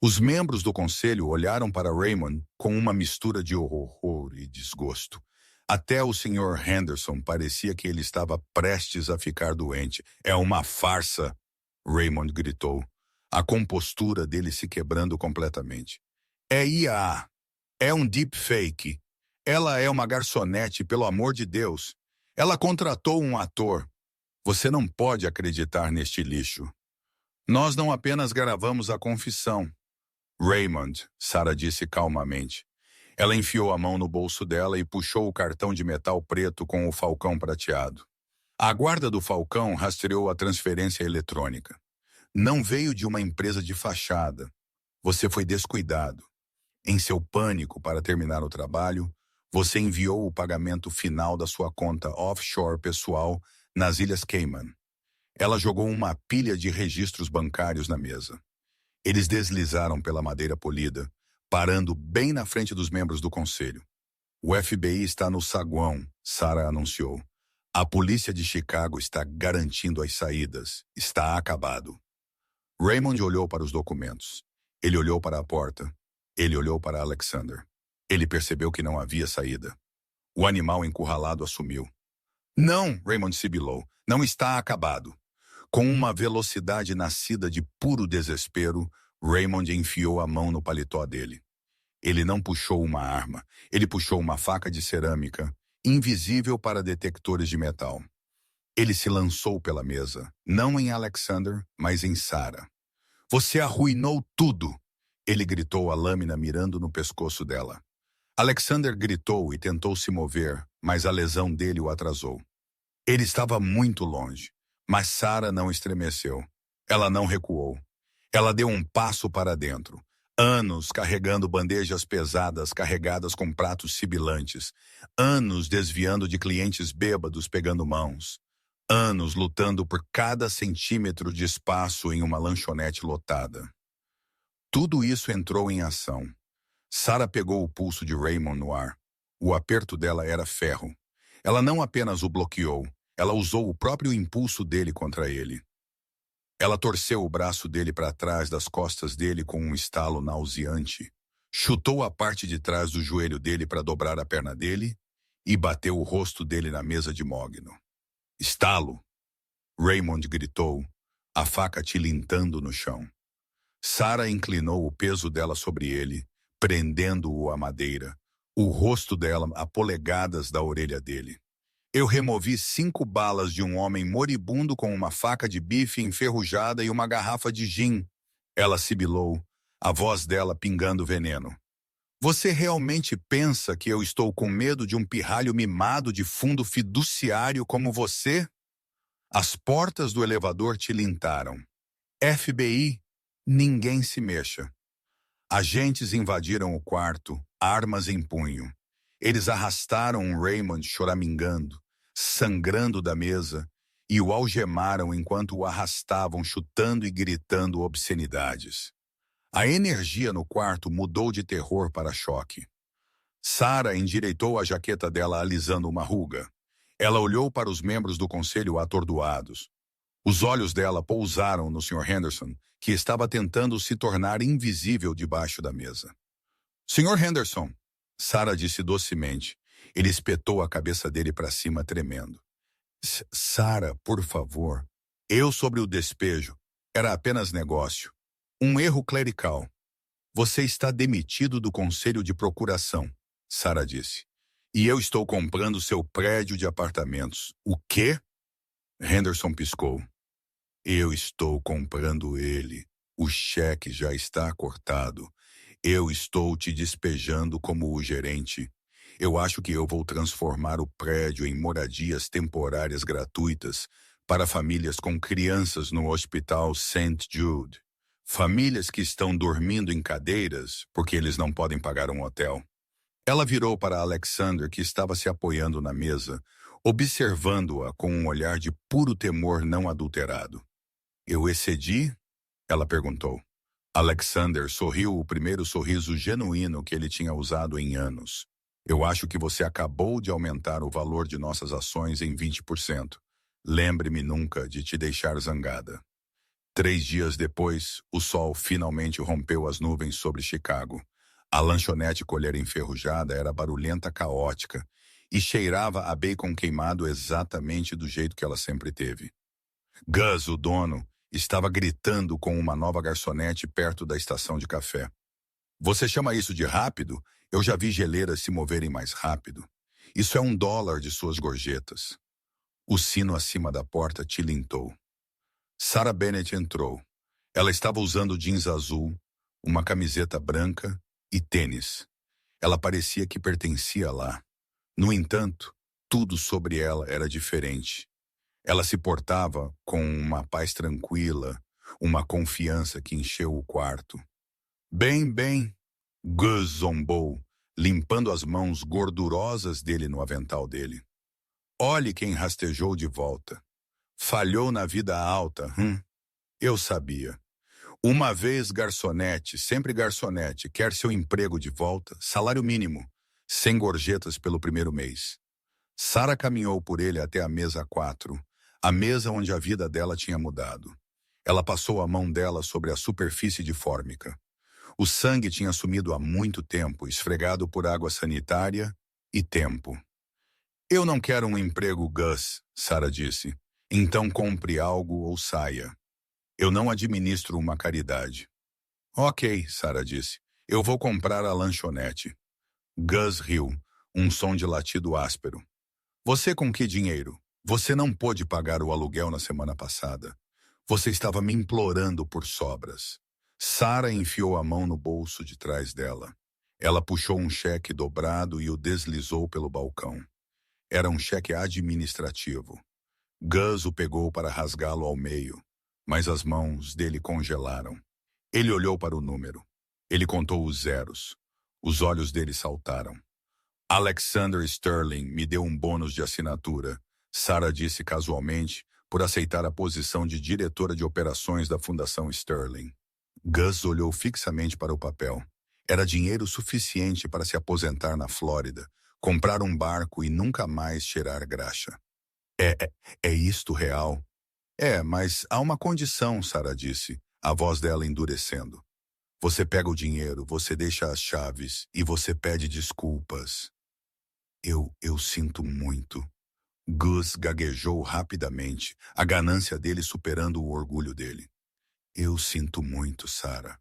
Os membros do conselho olharam para Raymond com uma mistura de horror e desgosto. Até o Sr. Henderson parecia que ele estava prestes a ficar doente. É uma farsa, Raymond gritou, a compostura dele se quebrando completamente. É IA. É um deepfake. Ela é uma garçonete, pelo amor de Deus. Ela contratou um ator. Você não pode acreditar neste lixo. Nós não apenas gravamos a confissão. Raymond, Sarah disse calmamente. Ela enfiou a mão no bolso dela e puxou o cartão de metal preto com o falcão prateado. A guarda do falcão rastreou a transferência eletrônica. Não veio de uma empresa de fachada. Você foi descuidado. Em seu pânico para terminar o trabalho, você enviou o pagamento final da sua conta offshore pessoal nas Ilhas Cayman. Ela jogou uma pilha de registros bancários na mesa. Eles deslizaram pela madeira polida, parando bem na frente dos membros do conselho. O FBI está no saguão, Sarah anunciou. A polícia de Chicago está garantindo as saídas. Está acabado. Raymond olhou para os documentos. Ele olhou para a porta. Ele olhou para Alexander. Ele percebeu que não havia saída. O animal encurralado assumiu. Não, Raymond sibilou. Não está acabado. Com uma velocidade nascida de puro desespero, Raymond enfiou a mão no paletó dele. Ele não puxou uma arma. Ele puxou uma faca de cerâmica, invisível para detectores de metal. Ele se lançou pela mesa, não em Alexander, mas em Sarah. Você arruinou tudo! Ele gritou, a lâmina mirando no pescoço dela. Alexander gritou e tentou se mover, mas a lesão dele o atrasou. Ele estava muito longe, mas Sarah não estremeceu. Ela não recuou. Ela deu um passo para dentro. Anos carregando bandejas pesadas carregadas com pratos sibilantes. Anos desviando de clientes bêbados pegando mãos. Anos lutando por cada centímetro de espaço em uma lanchonete lotada. Tudo isso entrou em ação. Sarah pegou o pulso de Raymond no ar. O aperto dela era ferro. Ela não apenas o bloqueou, ela usou o próprio impulso dele contra ele. Ela torceu o braço dele para trás das costas dele com um estalo nauseante, chutou a parte de trás do joelho dele para dobrar a perna dele e bateu o rosto dele na mesa de mogno. Estalo! Raymond gritou, a faca tilintando no chão. Sarah inclinou o peso dela sobre ele, prendendo-o à madeira, o rosto dela a polegadas da orelha dele. Eu removi 5 balas de um homem moribundo com uma faca de bife enferrujada e uma garrafa de gin. Ela sibilou, a voz dela pingando veneno. Você realmente pensa que eu estou com medo de um pirralho mimado de fundo fiduciário como você? As portas do elevador tilintaram. FBI, ninguém se mexa. Agentes invadiram o quarto, armas em punho. Eles arrastaram Raymond choramingando, sangrando da mesa, e o algemaram enquanto o arrastavam, chutando e gritando obscenidades. A energia no quarto mudou de terror para choque. Sarah endireitou a jaqueta dela, alisando uma ruga. Ela olhou para os membros do conselho atordoados. Os olhos dela pousaram no Sr. Henderson, que estava tentando se tornar invisível debaixo da mesa. Sr. Henderson, Sarah disse docemente. Ele espetou a cabeça dele para cima, tremendo. Sarah, por favor. Eu sobre o despejo. Era apenas negócio. Um erro clerical. Você está demitido do conselho de procuração, Sarah disse. E eu estou comprando seu prédio de apartamentos. O quê? Henderson piscou. Eu estou comprando ele. O cheque já está cortado. Eu estou te despejando como o gerente. Eu acho que eu vou transformar o prédio em moradias temporárias gratuitas para famílias com crianças no Hospital St. Jude. Famílias que estão dormindo em cadeiras porque eles não podem pagar um hotel. Ela virou para Alexander, que estava se apoiando na mesa, observando-a com um olhar de puro temor não adulterado. Eu excedi? Ela perguntou. Alexander sorriu, o primeiro sorriso genuíno que ele tinha usado em anos. Eu acho que você acabou de aumentar o valor de nossas ações em 20%. Lembre-me nunca de te deixar zangada. 3 dias depois, o sol finalmente rompeu as nuvens sobre Chicago. A lanchonete colher enferrujada era barulhenta, caótica, e cheirava a bacon queimado exatamente do jeito que ela sempre teve. Gus, o dono, estava gritando com uma nova garçonete perto da estação de café. Você chama isso de rápido? Eu já vi geleiras se moverem mais rápido. Isso é $1 de suas gorjetas. O sino acima da porta tilintou. Sarah Bennett entrou. Ela estava usando jeans azul, uma camiseta branca e tênis. Ela parecia que pertencia lá. No entanto, tudo sobre ela era diferente. Ela se portava com uma paz tranquila, uma confiança que encheu o quarto. Bem, Gus zombou, limpando as mãos gordurosas dele no avental dele. Olhe quem rastejou de volta. Falhou na vida alta, Eu sabia. Uma vez garçonete, sempre garçonete, quer seu emprego de volta, salário mínimo, sem gorjetas pelo primeiro mês. Sarah caminhou por ele até a mesa 4, a mesa onde a vida dela tinha mudado. Ela passou a mão dela sobre a superfície de fórmica. O sangue tinha sumido há muito tempo, esfregado por água sanitária e tempo. Eu não quero um emprego, Gus, Sarah disse. Então compre algo ou saia. Eu não administro uma caridade. Ok, Sarah disse. Eu vou comprar a lanchonete. Gus riu, um som de latido áspero. Você com que dinheiro? Você não pôde pagar o aluguel na semana passada. Você estava me implorando por sobras. Sarah enfiou a mão no bolso de trás dela. Ela puxou um cheque dobrado e o deslizou pelo balcão. Era um cheque administrativo. Gus o pegou para rasgá-lo ao meio, mas as mãos dele congelaram. Ele olhou para o número. Ele contou os zeros. Os olhos dele saltaram. Alexander Sterling me deu um bônus de assinatura, Sarah disse casualmente, por aceitar a posição de diretora de operações da Fundação Sterling. Gus olhou fixamente para o papel. Era dinheiro suficiente para se aposentar na Flórida, comprar um barco e nunca mais cheirar graxa. É isto real? É, mas há uma condição, Sarah disse, a voz dela endurecendo. Você pega o dinheiro, você deixa as chaves e você pede desculpas. Eu sinto muito. Gus gaguejou rapidamente, a ganância dele superando o orgulho dele. Eu sinto muito, Sarah.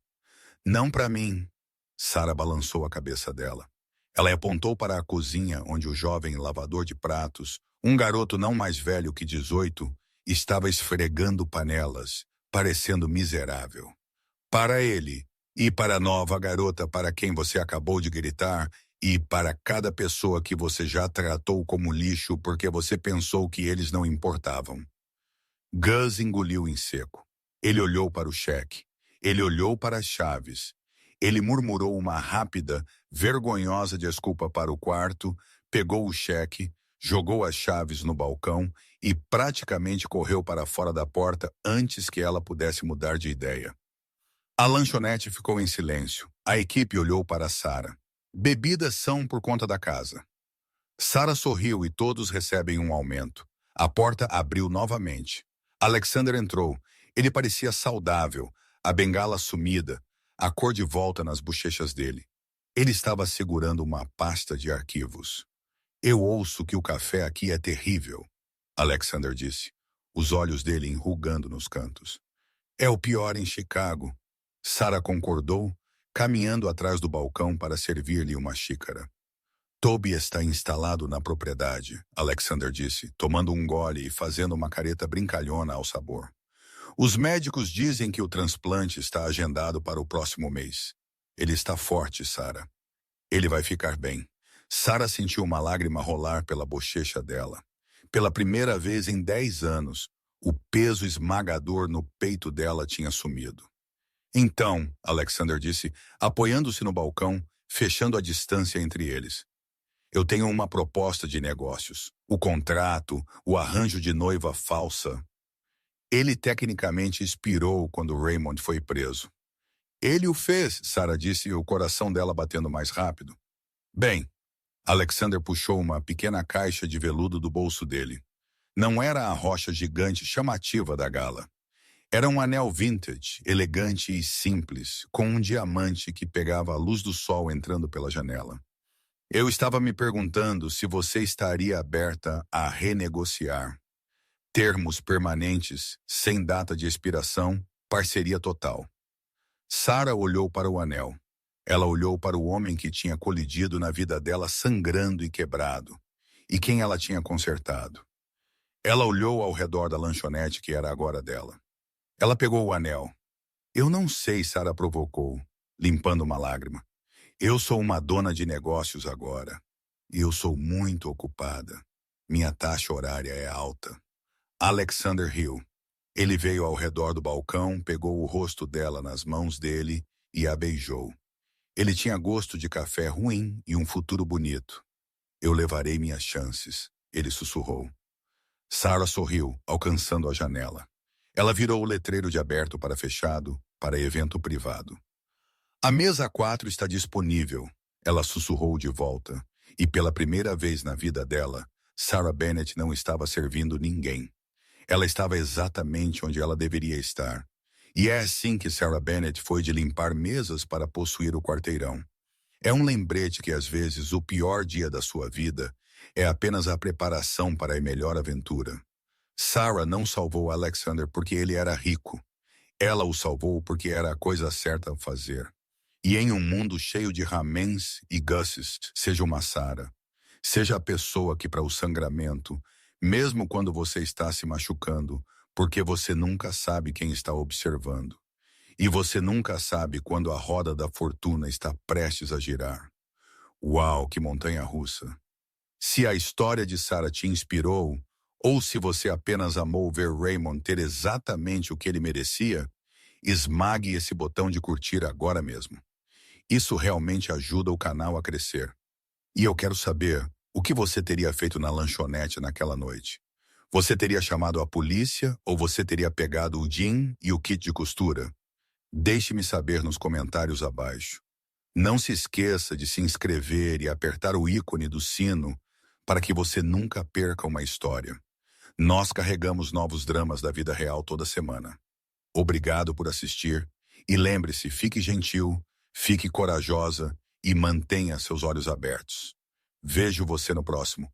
Não para mim. Sarah balançou a cabeça dela. Ela apontou para a cozinha onde o jovem lavador de pratos, um garoto não mais velho que 18, estava esfregando panelas, parecendo miserável. Para ele, e para a nova garota para quem você acabou de gritar, e para cada pessoa que você já tratou como lixo porque você pensou que eles não importavam. Gus engoliu em seco. Ele olhou para o cheque. Ele olhou para as chaves. Ele murmurou uma rápida, vergonhosa desculpa para o quarto, pegou o cheque, jogou as chaves no balcão e praticamente correu para fora da porta antes que ela pudesse mudar de ideia. A lanchonete ficou em silêncio. A equipe olhou para Sarah. Bebidas são por conta da casa. Sarah sorriu e todos recebem um aumento. A porta abriu novamente. Alexander entrou. Ele parecia saudável, a bengala sumida, a cor de volta nas bochechas dele. Ele estava segurando uma pasta de arquivos. Eu ouço que o café aqui é terrível, Alexander disse, os olhos dele enrugando nos cantos. É o pior em Chicago. Sarah concordou, caminhando atrás do balcão para servir-lhe uma xícara. Toby está instalado na propriedade, Alexander disse, tomando um gole e fazendo uma careta brincalhona ao sabor. Os médicos dizem que o transplante está agendado para o próximo mês. Ele está forte, Sarah. Ele vai ficar bem. Sarah sentiu uma lágrima rolar pela bochecha dela. Pela primeira vez em 10 anos, o peso esmagador no peito dela tinha sumido. Então, Alexander disse, apoiando-se no balcão, fechando a distância entre eles. Eu tenho uma proposta de negócios. O contrato, o arranjo de noiva falsa. Ele tecnicamente expirou quando Raymond foi preso. Ele o fez, Sarah disse, o coração dela batendo mais rápido. Bem, Alexander puxou uma pequena caixa de veludo do bolso dele. Não era a rocha gigante chamativa da gala. Era um anel vintage, elegante e simples, com um diamante que pegava a luz do sol entrando pela janela. Eu estava me perguntando se você estaria aberta a renegociar. Termos permanentes, sem data de expiração, parceria total. Sarah olhou para o anel. Ela olhou para o homem que tinha colidido na vida dela sangrando e quebrado, e quem ela tinha consertado. Ela olhou ao redor da lanchonete que era agora dela. Ela pegou o anel. Eu não sei, Sarah provocou, limpando uma lágrima. Eu sou uma dona de negócios agora. E eu sou muito ocupada. Minha taxa horária é alta. Alexander riu. Ele veio ao redor do balcão, pegou o rosto dela nas mãos dele e a beijou. Ele tinha gosto de café ruim e um futuro bonito. Eu levarei minhas chances, ele sussurrou. Sarah sorriu, alcançando a janela. Ela virou o letreiro de aberto para fechado, para evento privado. A mesa 4 está disponível, ela sussurrou de volta. E pela primeira vez na vida dela, Sarah Bennett não estava servindo ninguém. Ela estava exatamente onde ela deveria estar. E é assim que Sarah Bennett foi de limpar mesas para possuir o quarteirão. É um lembrete que às vezes o pior dia da sua vida é apenas a preparação para a melhor aventura. Sarah não salvou Alexander porque ele era rico. Ela o salvou porque era a coisa certa a fazer. E em um mundo cheio de Ramens e Gusses, seja uma Sarah. Seja a pessoa que para o sangramento, mesmo quando você está se machucando, porque você nunca sabe quem está observando. E você nunca sabe quando a roda da fortuna está prestes a girar. Uau, que montanha-russa! Se a história de Sarah te inspirou, ou se você apenas amou ver Raymond ter exatamente o que ele merecia, esmague esse botão de curtir agora mesmo. Isso realmente ajuda o canal a crescer. E eu quero saber o que você teria feito na lanchonete naquela noite. Você teria chamado a polícia ou você teria pegado o gin e o kit de costura? Deixe-me saber nos comentários abaixo. Não se esqueça de se inscrever e apertar o ícone do sino para que você nunca perca uma história. Nós carregamos novos dramas da vida real toda semana. Obrigado por assistir e lembre-se, fique gentil, fique corajosa e mantenha seus olhos abertos. Vejo você no próximo.